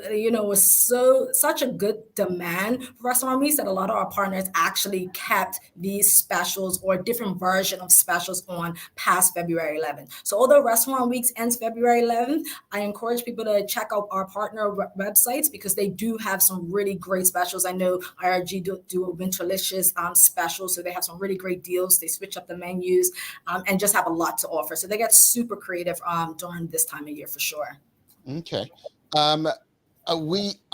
was such a good demand for Restaurant Weeks that a lot of our partners actually kept these specials or different version of specials on past February 11th. So although Restaurant Weeks ends February 11th, I encourage people to check out our partner websites because they do have some really great specials. I know IRG do a Winterlicious special, so they have some really great deals. They switch up the menus and just have a lot to offer. So they get super creative during this time of year for sure. Okay. I'm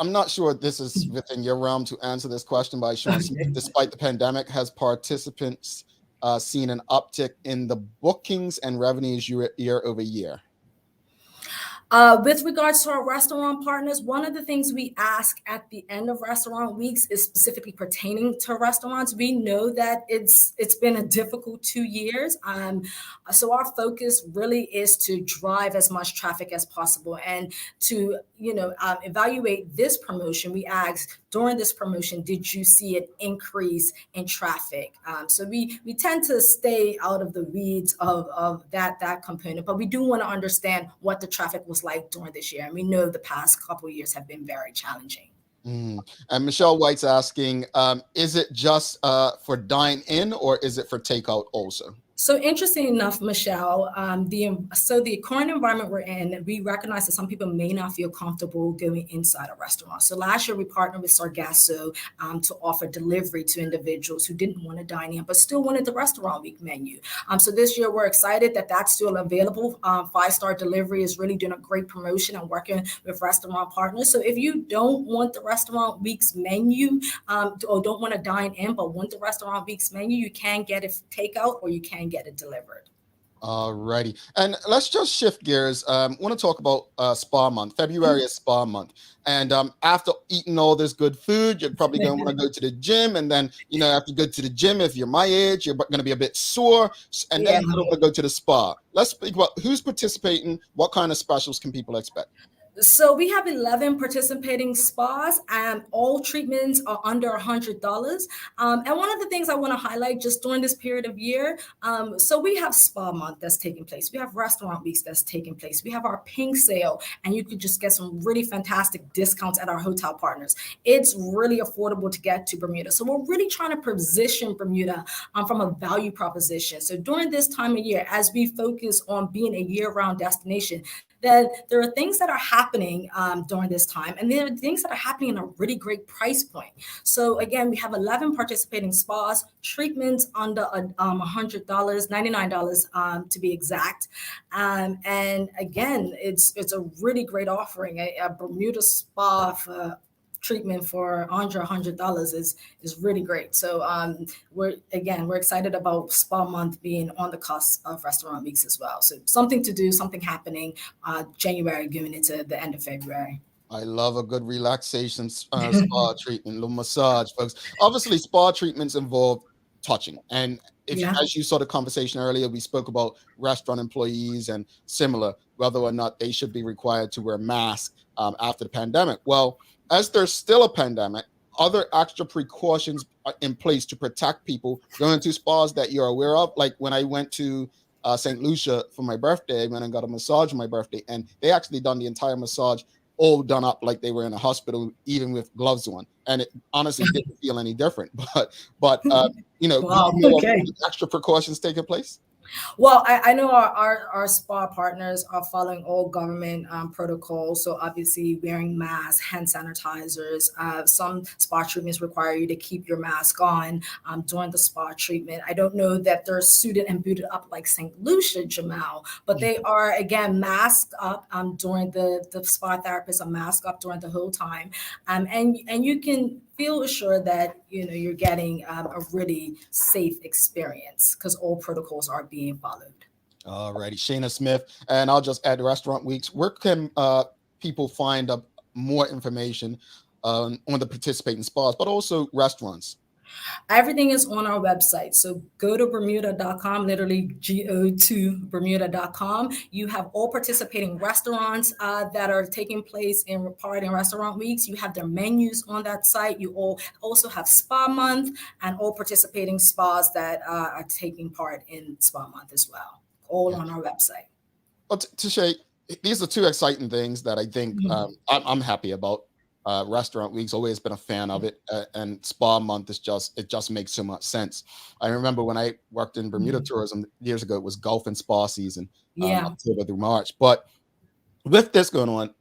not sure this is within your realm to answer this question, but Sean, despite the pandemic, has participants seen an uptick in the bookings and revenues year over year? With regards to our restaurant partners, one of the things we ask at the end of Restaurant Weeks is specifically pertaining to restaurants. We know that it's been a difficult 2 years. So our focus really is to drive as much traffic as possible and to, evaluate this promotion. We ask during this promotion, did you see an increase in traffic? So we tend to stay out of the weeds of that component, but we do want to understand what the traffic was like during this year. And we know the past couple of years have been very challenging. And Michelle White's asking, is it just for dine in or is it for takeout also? So interesting enough, Michelle, the current environment we're in, we recognize that some people may not feel comfortable going inside a restaurant. So last year we partnered with Sargasso to offer delivery to individuals who didn't want to dine in, but still wanted the Restaurant Week menu. So this year we're excited that that's still available. 5-star delivery is really doing a great promotion and working with restaurant partners. So if you don't want the Restaurant Week's menu or don't want to dine in, but want the Restaurant Week's menu, you can get it takeout or you can get it delivered. Alrighty, and let's just shift gears. Want to talk about Spa Month. February is Spa Month, and after eating all this good food, you're probably going to want to go to the gym, and then after you go to the gym, if you're my age, you're going to be a bit sore, and then you want to go to the spa. Let's speak about who's participating. What kind of specials can people expect? So we have 11 participating spas, and all treatments are under $100. And one of the things I want to highlight just during this period of year, so we have Spa Month that's taking place. We have Restaurant Weeks that's taking place. We have our Pink Sale, and you could just get some really fantastic discounts at our hotel partners. It's really affordable to get to Bermuda. So we're really trying to position Bermuda from a value proposition. So during this time of year, as we focus on being a year-round destination, that there are things that are happening during this time, and there are things that are happening in a really great price point. So again, we have 11 participating spas, treatments under $100, $99 to be exact. And again, it's a really great offering. A Bermuda spa for treatment for under $100 is really great. So we're excited about Spa Month being on the cusp of Restaurant Weeks as well. So something to do, something happening January going into the end of February. I love a good relaxation spa treatment, little massage, folks. Obviously, spa treatments involve touching. And if Yeah. as you saw the conversation earlier, we spoke about restaurant employees and similar, whether or not they should be required to wear masks after the pandemic. Well, as there's still a pandemic, other extra precautions are in place to protect people going to spas that you're aware of. Like when I went to St. Lucia for my birthday, I went and got a massage on my birthday, and they actually done the entire massage all done up like they were in a hospital, even with gloves on, and it honestly didn't feel any different. But Wow. you know Okay. extra precautions taking place. Well, I know our spa partners are following all government protocols. So obviously wearing masks, hand sanitizers. Some spa treatments require you to keep your mask on during the spa treatment. I don't know that they're suited and booted up like St. Lucia, Jamal, but they are, again, masked up during the spa therapists are masked up during the whole time. And you can feel assured that you're getting a really safe experience because all protocols are being followed. All righty, Shayna Smith, and I'll just add Restaurant Weeks. Where can people find more information on the participating spas, but also restaurants? Everything is on our website. So go to Bermuda.com, literally go to Bermuda.com. You have all participating restaurants that are taking place in part in Restaurant Weeks. You have their menus on that site. You all also have Spa Month and all participating spas that are taking part in Spa Month as well. All on our website. Well, Tashae, these are two exciting things that I think I'm happy about. Restaurant Week's always been a fan of it, and Spa Month is it just makes so much sense. I remember when I worked in Bermuda Tourism years ago, it was golf and spa season, October through March. But with this going on,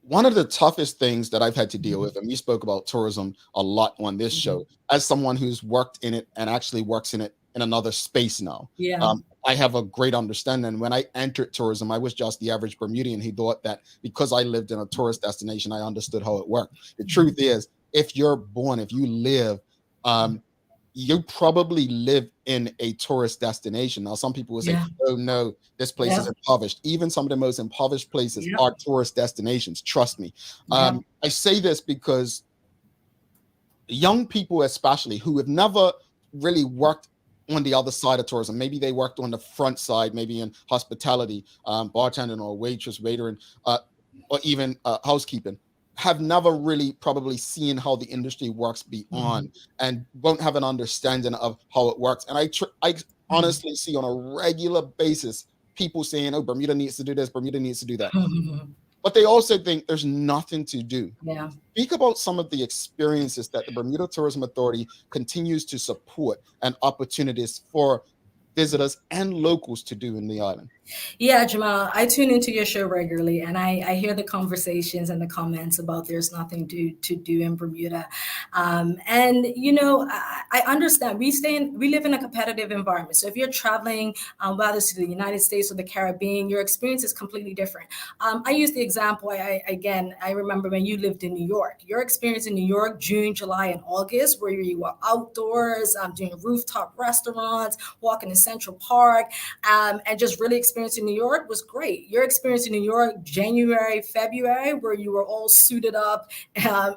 one of the toughest things that I've had to deal with, and we spoke about tourism a lot on this show, as someone who's worked in it and actually works in it in another space now. I have a great understanding. When I entered tourism, I was just the average Bermudian who thought that because I lived in a tourist destination, I understood how it worked. The truth is, if you live, you probably live in a tourist destination. Now, some people will say, oh no, this place is impoverished. Even some of the most impoverished places are tourist destinations. Trust me. I say this because young people, especially who have never really worked on the other side of tourism, maybe they worked on the front side, maybe in hospitality, bartending or waitress, waitering, or even housekeeping, have never really probably seen how the industry works beyond and won't have an understanding of how it works. And I honestly see on a regular basis people saying, oh, Bermuda needs to do this, Bermuda needs to do that. But they also think there's nothing to do. Speak about some of the experiences that the Bermuda Tourism Authority continues to support and opportunities for visitors and locals to do in the island. Yeah, Jamal, I tune into your show regularly, and I hear the conversations and the comments about there's nothing to do in Bermuda. And I understand we live in a competitive environment. So if you're traveling, whether it's to the United States or the Caribbean, your experience is completely different. I use the example, I remember when you lived in New York, your experience in New York, June, July, and August, where you were outdoors, doing rooftop restaurants, walking in Central Park, and just really experiencing New York was great. Your experience in New York, January, February, where you were all suited up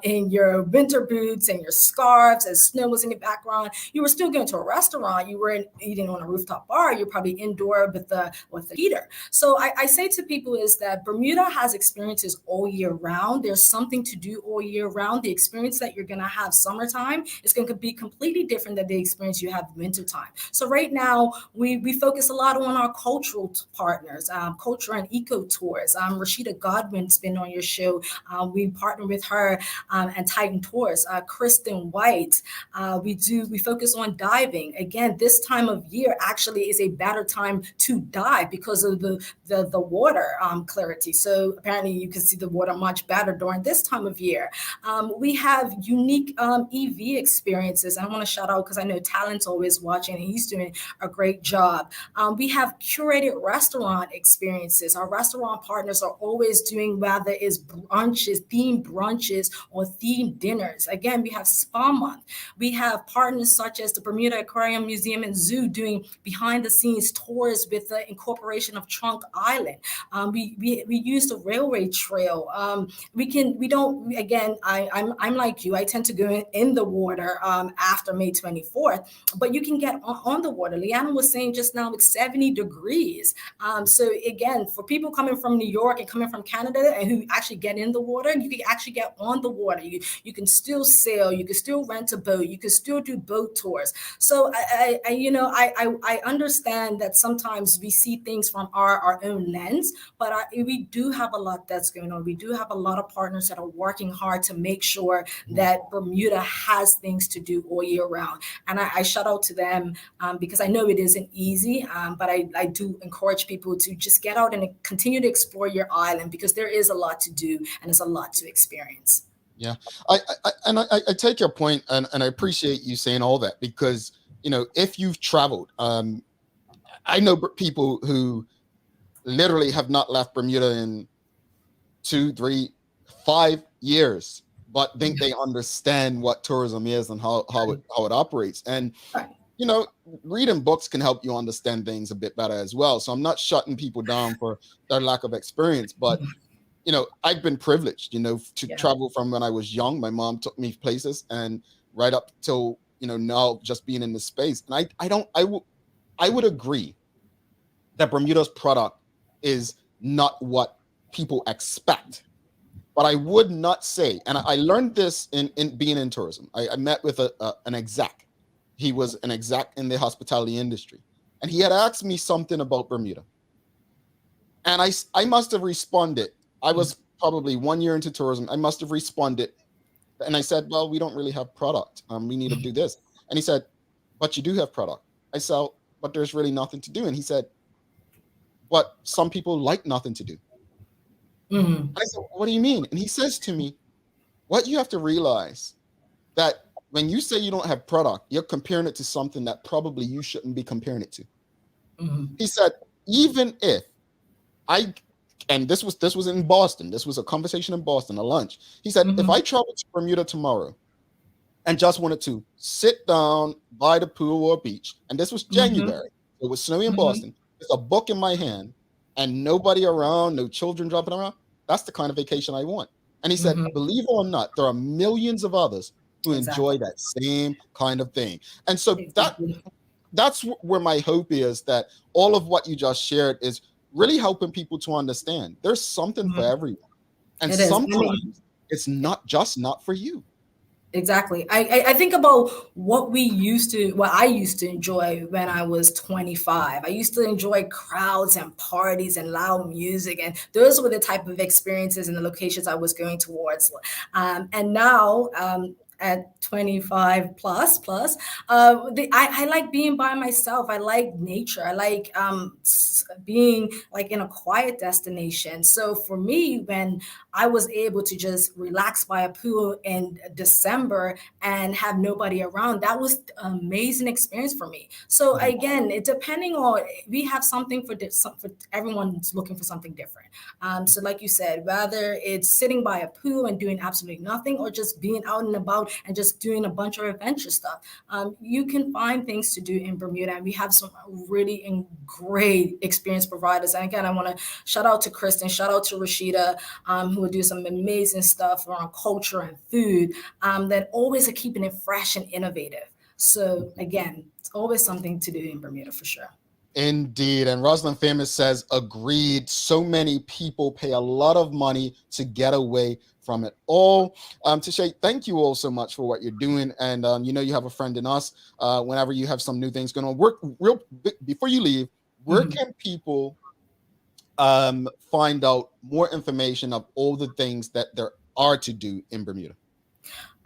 in your winter boots and your scarves, and snow was in the background. You were still going to a restaurant. You weren't eating on a rooftop bar. You're probably indoor with the heater. So I say to people is that Bermuda has experiences all year round. There's something to do all year round. The experience that you're going to have summertime is going to be completely different than the experience you have wintertime. So right now, we focus a lot on our cultural partners, culture and eco tours. Rashida Godwin's been on your show. We partner with her and Titan Tours. Kristen White. We focus on diving. Again, this time of year actually is a better time to dive because of the water clarity. So apparently you can see the water much better during this time of year. We have unique EV experiences. I want to shout out because I know Talent's always watching and he's doing a great great job. We have curated restaurant experiences. Our restaurant partners are always doing, whether it's brunches, themed brunches, or themed dinners. Again, we have Spa Month. We have partners such as the Bermuda Aquarium Museum and Zoo doing behind the scenes tours with the incorporation of Trunk Island. We use the railway trail. I'm like you. I tend to go in the water after May 24th, but you can get on the water. Leanna was saying just now it's 70 degrees. So again, for people coming from New York and coming from Canada and who actually get in the water, you can actually get on the water. You can still sail. You can still rent a boat. You can still do boat tours. So I understand that sometimes we see things from our own lens, but we do have a lot that's going on. We do have a lot of partners that are working hard to make sure that Bermuda has things to do all year round. And I shout out to them because I know it isn't easy, but I do encourage people to just get out and continue to explore your island because there is a lot to do and there's a lot to experience. Yeah, I take your point, and I appreciate you saying all that because, if you've traveled, I know people who literally have not left Bermuda in 2, 3, 5 years, but think they understand what tourism is and how it operates. And, reading books can help you understand things a bit better as well. So I'm not shutting people down for their lack of experience, but I've been privileged, to travel from when I was young. My mom took me places and right up till, now just being in this space. And I would agree that Bermuda's product is not what people expect. But I would not say, and I learned this in being in tourism. I met with an exec. He was an exec in the hospitality industry. And he had asked me something about Bermuda. And I must have responded. I was probably 1 year into tourism. I must have responded. And I said, well, we don't really have product. We need to do this. And he said, but you do have product. I said, but there's really nothing to do. And he said, but some people like nothing to do. I said, what do you mean? And he says to me, what you have to realize that when you say you don't have product, you're comparing it to something that probably you shouldn't be comparing it to. He said, even if and this was in Boston. This was a conversation in Boston, a lunch. He said, if I travel to Bermuda tomorrow and just wanted to sit down by the pool or beach, and this was January, it was snowy in Boston, with a book in my hand and nobody around, no children jumping around, that's the kind of vacation I want. And he said, believe it or not, there are millions of others who enjoy that same kind of thing. And so that's where my hope is, that all of what you just shared is really helping people to understand there's something for everyone. And sometimes it's not for you. Exactly. I think about what I used to enjoy when I was 25. I used to enjoy crowds and parties and loud music. And those were the type of experiences and the locations I was going towards. And now, at 25 plus, I like being by myself. I like nature. I like being like in a quiet destination. So for me, when I was able to just relax by a pool in December and have nobody around, that was an amazing experience for me. So again, we have something for everyone's looking for something different. So like you said, whether it's sitting by a pool and doing absolutely nothing or just being out and about and just doing a bunch of adventure stuff, you can find things to do in Bermuda. And we have some really great experience providers. And again, I want to shout out to Kristen, shout out to Rashida, who will do some amazing stuff around culture and food, that always are keeping it fresh and innovative. So again, it's always something to do in Bermuda for sure. Indeed. And Rosalind Famous says, agreed. So many people pay a lot of money to get away from it all. Tashae, thank you all so much for what you're doing. And you have a friend in us. Whenever you have some new things going on, before you leave, where can people find out more information of all the things that there are to do in Bermuda?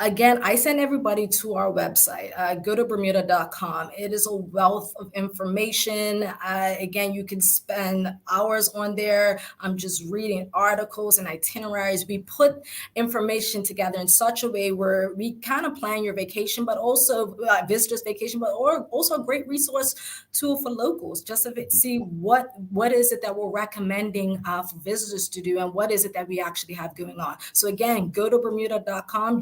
Again, I send everybody to our website. Go to Bermuda.com. It is a wealth of information. Again, you can spend hours on there. I'm just reading articles and itineraries. We put information together in such a way where we kind of plan your vacation, but also visitors' vacation, but also a great resource tool for locals, just to see what is it that we're recommending for visitors to do, and what is it that we actually have going on. So again, go to Bermuda.com,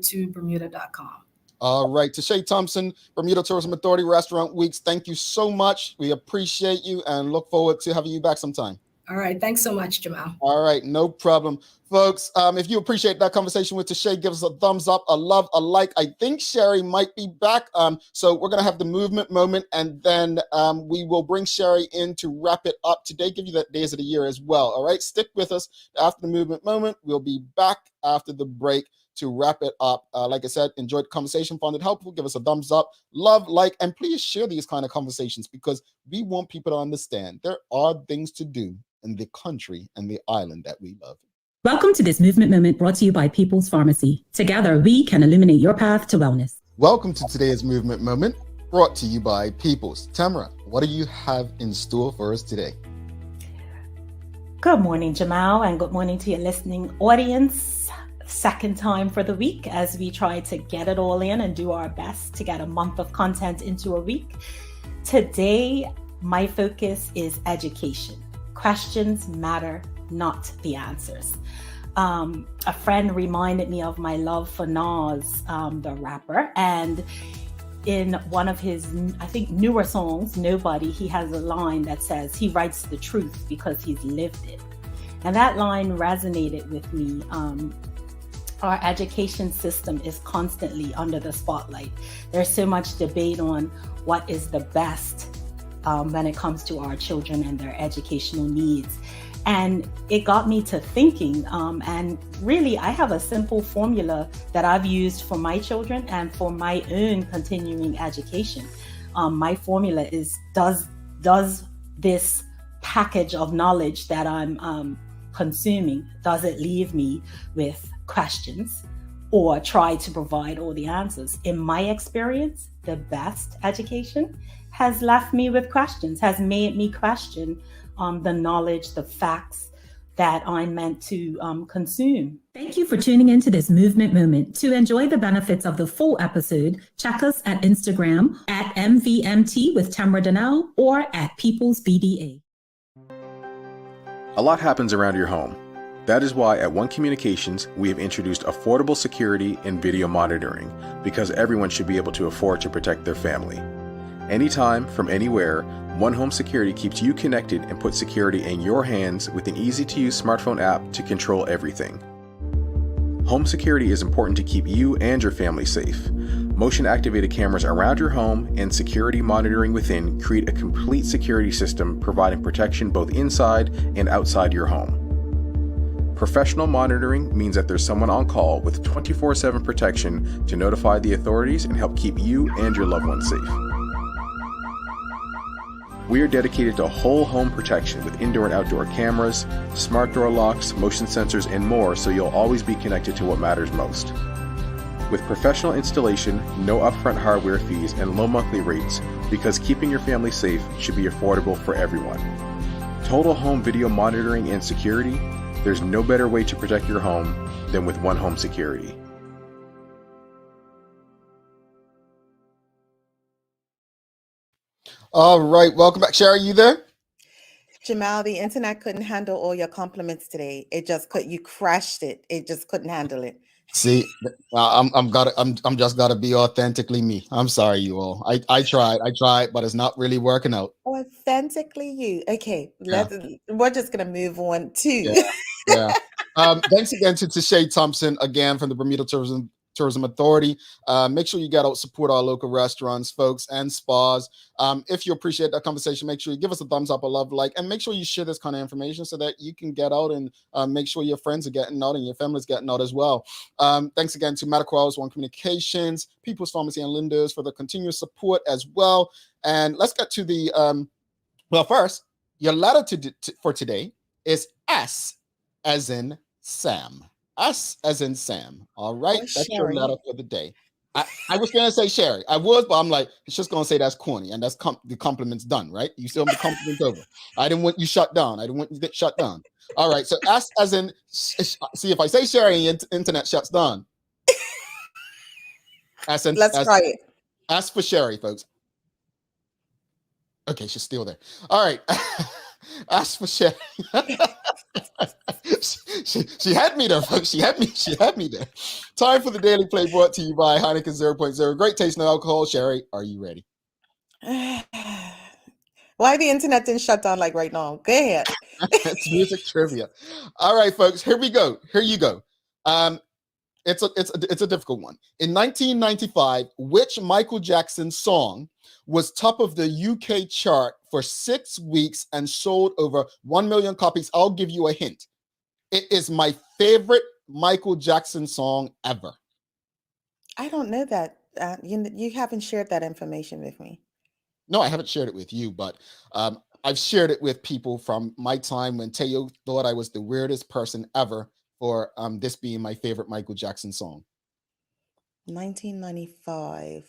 to Bermuda.com. All right, Tashae Thompson, Bermuda Tourism Authority Restaurant Weeks. Thank you so much. We appreciate you and look forward to having you back sometime. All right, thanks so much, Jamal. All right, no problem, folks. If you appreciate that conversation with Tashae, give us a thumbs up, a love, a like. I think Sherry might be back. So we're gonna have the movement moment, and then we will bring Sherry in to wrap it up today. Give you that days of the year as well. All right, stick with us after the movement moment. We'll be back after the break to wrap it up. Like I said, enjoyed the conversation, found it helpful. Give us a thumbs up, love, like, and please share these kind of conversations, because we want people to understand there are things to do in the country and the island that we love. Welcome to this movement moment brought to you by People's Pharmacy. Together, we can illuminate your path to wellness. Welcome to today's movement moment brought to you by People's. Tamara, what do you have in store for us today? Good morning, Jamal, and good morning to your listening audience. Second time for the week as we try to get it all in and do our best to get a month of content into a week. Today, my focus is education. Questions matter, not the answers. A friend reminded me of my love for Nas, the rapper, and in one of his, I think, newer songs, Nobody, he has a line that says he writes the truth because he's lived it. And that line resonated with me. Our education system is constantly under the spotlight. There's so much debate on what is the best when it comes to our children and their educational needs. And it got me to thinking, and really I have a simple formula that I've used for my children and for my own continuing education. My formula is, does this package of knowledge that I'm consuming, does it leave me with questions or try to provide all the answers? In my experience, the best education has left me with questions, has made me question the knowledge, the facts that I'm meant to consume. Thank you for tuning into this movement moment. To enjoy the benefits of the full episode, check us at Instagram at MVMT with Tamara Donnell or at People's BDA. A lot happens around your home. That is why at One Communications, we have introduced affordable security and video monitoring, because everyone should be able to afford to protect their family. Anytime, from anywhere, One Home Security keeps you connected and puts security in your hands with an easy-to-use smartphone app to control everything. Home security is important to keep you and your family safe. Motion-activated cameras around your home and security monitoring within create a complete security system providing protection both inside and outside your home. Professional monitoring means that there's someone on call with 24/7 protection to notify the authorities and help keep you and your loved ones safe. We are dedicated to whole home protection with indoor and outdoor cameras, smart door locks, motion sensors, and more, so you'll always be connected to what matters most. With professional installation, no upfront hardware fees, and low monthly rates, because keeping your family safe should be affordable for everyone. Total home video monitoring and security, there's no better way to protect your home than with One Home Security. All right, welcome back. Sherry, you there? Jamal, the internet couldn't handle all your compliments today. It just could. You crashed it. It just couldn't handle it. See, I'm just gotta be authentically me. I'm sorry, you all. I tried, but it's not really working out. Authentically you. Okay, we're just gonna move on to. Yeah. Thanks again to Tashae Thompson again from the Bermuda Tourism Authority. Make sure you get out, support our local restaurants, folks, and spas. If you appreciate that conversation, make sure you give us a thumbs up, a love, like, and make sure you share this kind of information so that you can get out and make sure your friends are getting out and your family's getting out as well. Thanks again to Metaquels, One Communications, People's Pharmacy, and Linda's for the continuous support as well. And let's get to the, well, first, your letter for today is S as in Sam. S as in Sam. All right. Or That's your Sherry. letter for the day. I was going to say Sherry. I was, but I'm like, it's just going to say that's corny. And that's the compliment's done, right? You still have the compliment over. I didn't want you shut down. I didn't want you to get shut down. All right. So S as in, see, if I say Sherry and internet shuts down. Let's try it. S for Sherry, folks. Okay, she's still there. All right. Ask for Sherry. she had me there, folks. She had me there. Time for the Daily Play, brought to you by Heineken 0.0. Great taste, no alcohol. Sherry, are you ready? Why the internet didn't shut down like right now? Go ahead. It's music trivia. All right, folks. Here we go. Here you go. It's a difficult one. In 1995, which Michael Jackson song was top of the UK chart for 6 weeks and sold over 1 million copies? I'll give you a hint. It is my favorite Michael Jackson song ever. I don't know that. You haven't shared that information with me. No, I haven't shared it with you, but I've shared it with people from my time when Teo thought I was the weirdest person ever for this being my favorite Michael Jackson song. 1995.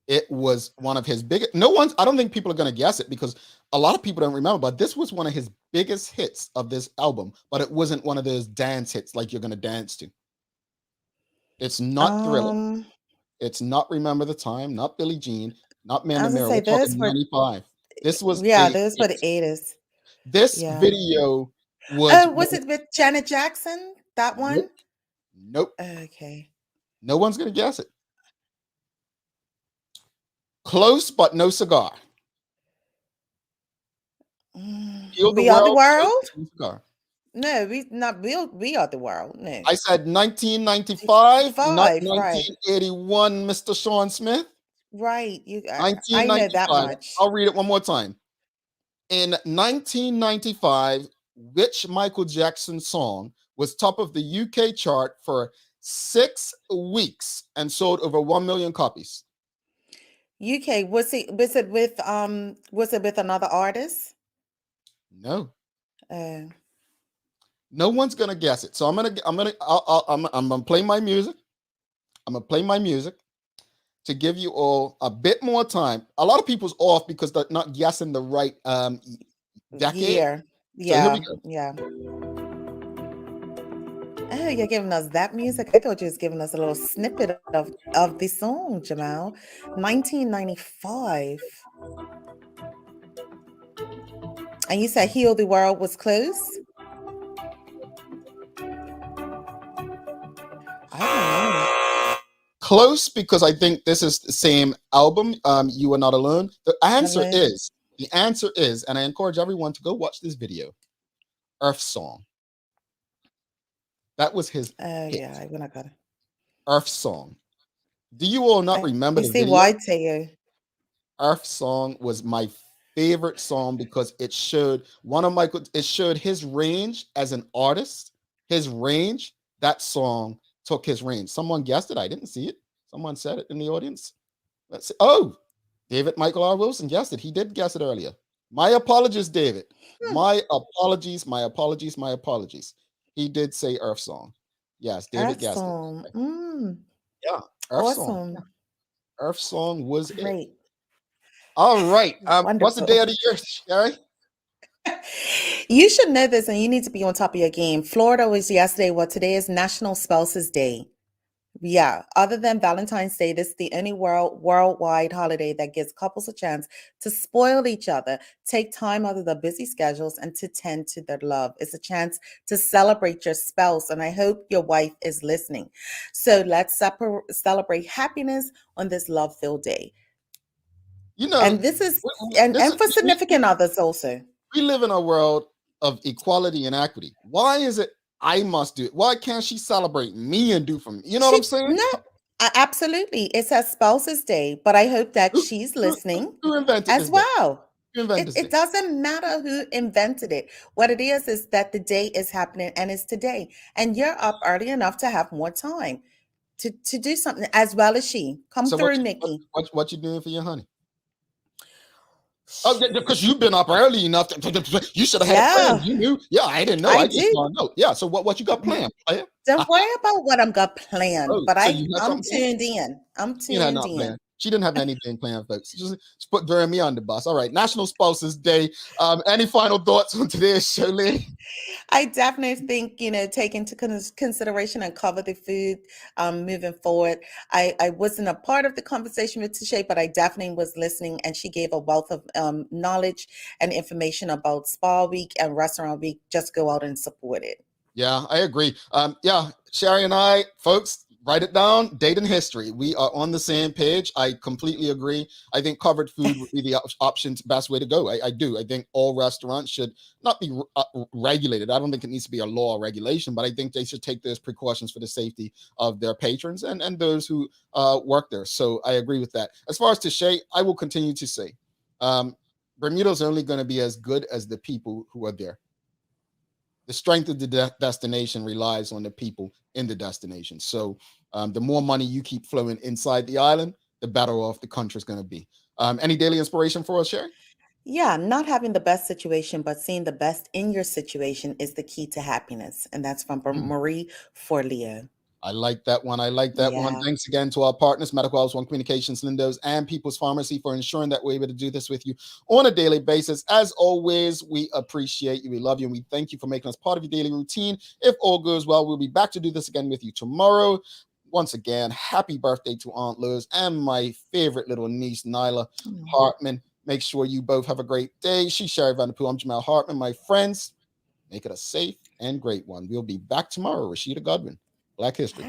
It was one of his biggest. I don't think people are going to guess it because a lot of people don't remember, but this was one of his biggest hits of this album, but it wasn't one of those dance hits like you're going to dance to. It's not Thriller. It's not Remember the Time, not Billie Jean, not Man in the Mirror. We're talking 95. This was those were the 80s. This video was. Was it with Janet Jackson? That one? Nope. Okay. No one's going to guess it. Close, but no cigar. We Are the World? No, We Are the World. No. I said 1995, not right. 1981, Mr. Sean Smith. Right. I know that much. I'll read it one more time. In 1995, which Michael Jackson song was top of the UK chart for 6 weeks and sold over 1 million copies? UK, was it with another artist? No. No one's gonna guess it. So I'm gonna play my music. I'm gonna play my music to give you all a bit more time. A lot of people's off because they're not guessing the right decade. Yeah. Yeah. Oh, you're giving us that music? I thought you was giving us a little snippet of the song, Jamal. 1995. And you said Heal the World was close? I don't know. Close because I think this is the same album, You Are Not Alone. The answer is, and I encourage everyone to go watch this video, Earth Song. That was his hit. Yeah, I got it. Earth Song. Do you all not remember the video? Why, Teo? Earth Song was my favorite song because it showed his range as an artist. His range, that song took his range. Someone guessed it. I didn't see it. Someone said it in the audience. Let's see. Oh, David Michael R. Wilson guessed it. He did guess it earlier. My apologies, David. My apologies. He did say Earth Song. Yes, David guessed it. Yeah, Earth Song. Earth Song was great. It. All right. What's the day of the year, Sherry? You should know this and you need to be on top of your game. Florida was yesterday. Well, today is National Spouses Day. Yeah. Other than Valentine's Day, this is the only worldwide holiday that gives couples a chance to spoil each other, take time out of their busy schedules, and to tend to their love. It's a chance to celebrate your spouse, and I hope your wife is listening. So let's celebrate happiness on this love-filled day. You know, and this is for significant others also. We live in a world of equality and equity. Why is it I must do it? Why can't she celebrate me and do for me? You know what I'm saying? No, absolutely. It's her spouse's day, but I hope that she's listening as well. It doesn't matter who invented it. What it is that the day is happening and it's today. And you're up early enough to have more time to do something as well as she. Come through, Nikki. What you doing for your honey? Oh, because you've been up early enough. You should have had a plan. You knew. Yeah, I didn't know. I just want to know. Yeah. So what you got planned, player? Don't worry about what I'm got planned, but so I'm tuned in. I'm tuned in. She didn't have anything planned, folks. Just put me on the bus. All right. National Spouses Day. Any final thoughts on today's show, Lee? I definitely think, take into consideration and cover the food moving forward. I wasn't a part of the conversation with Tashae, but I definitely was listening, and she gave a wealth of knowledge and information about Spa Week and Restaurant Week. Just go out and support it. Yeah, I agree. Sherry and I, folks, write it down. Date and history. We are on the same page. I completely agree. I think covered food would be the best way to go. I do. I think all restaurants should not be regulated. I don't think it needs to be a law or regulation, but I think they should take those precautions for the safety of their patrons and those who work there. So I agree with that. As far as Tashae, I will continue to say, Bermuda is only going to be as good as the people who are there. The strength of the destination relies on the people in the destination. So the more money you keep flowing inside the island, the better off the country is going to be. Any daily inspiration for us, Sherry? Yeah, not having the best situation, but seeing the best in your situation is the key to happiness. And that's from Marie Forleo. I like that one. One. Thanks again to our partners, Medical House, One Communications, Lindos, and People's Pharmacy for ensuring that we're able to do this with you on a daily basis. As always, we appreciate you. We love you. And we thank you for making us part of your daily routine. If all goes well, we'll be back to do this again with you tomorrow. Once again, happy birthday to Aunt Liz and my favorite little niece, Nyla Hartman. Make sure you both have a great day. She's Sherry Vanderpool. I'm Jamal Hartman. My friends, make it a safe and great one. We'll be back tomorrow. Rashida Godwin. Black History.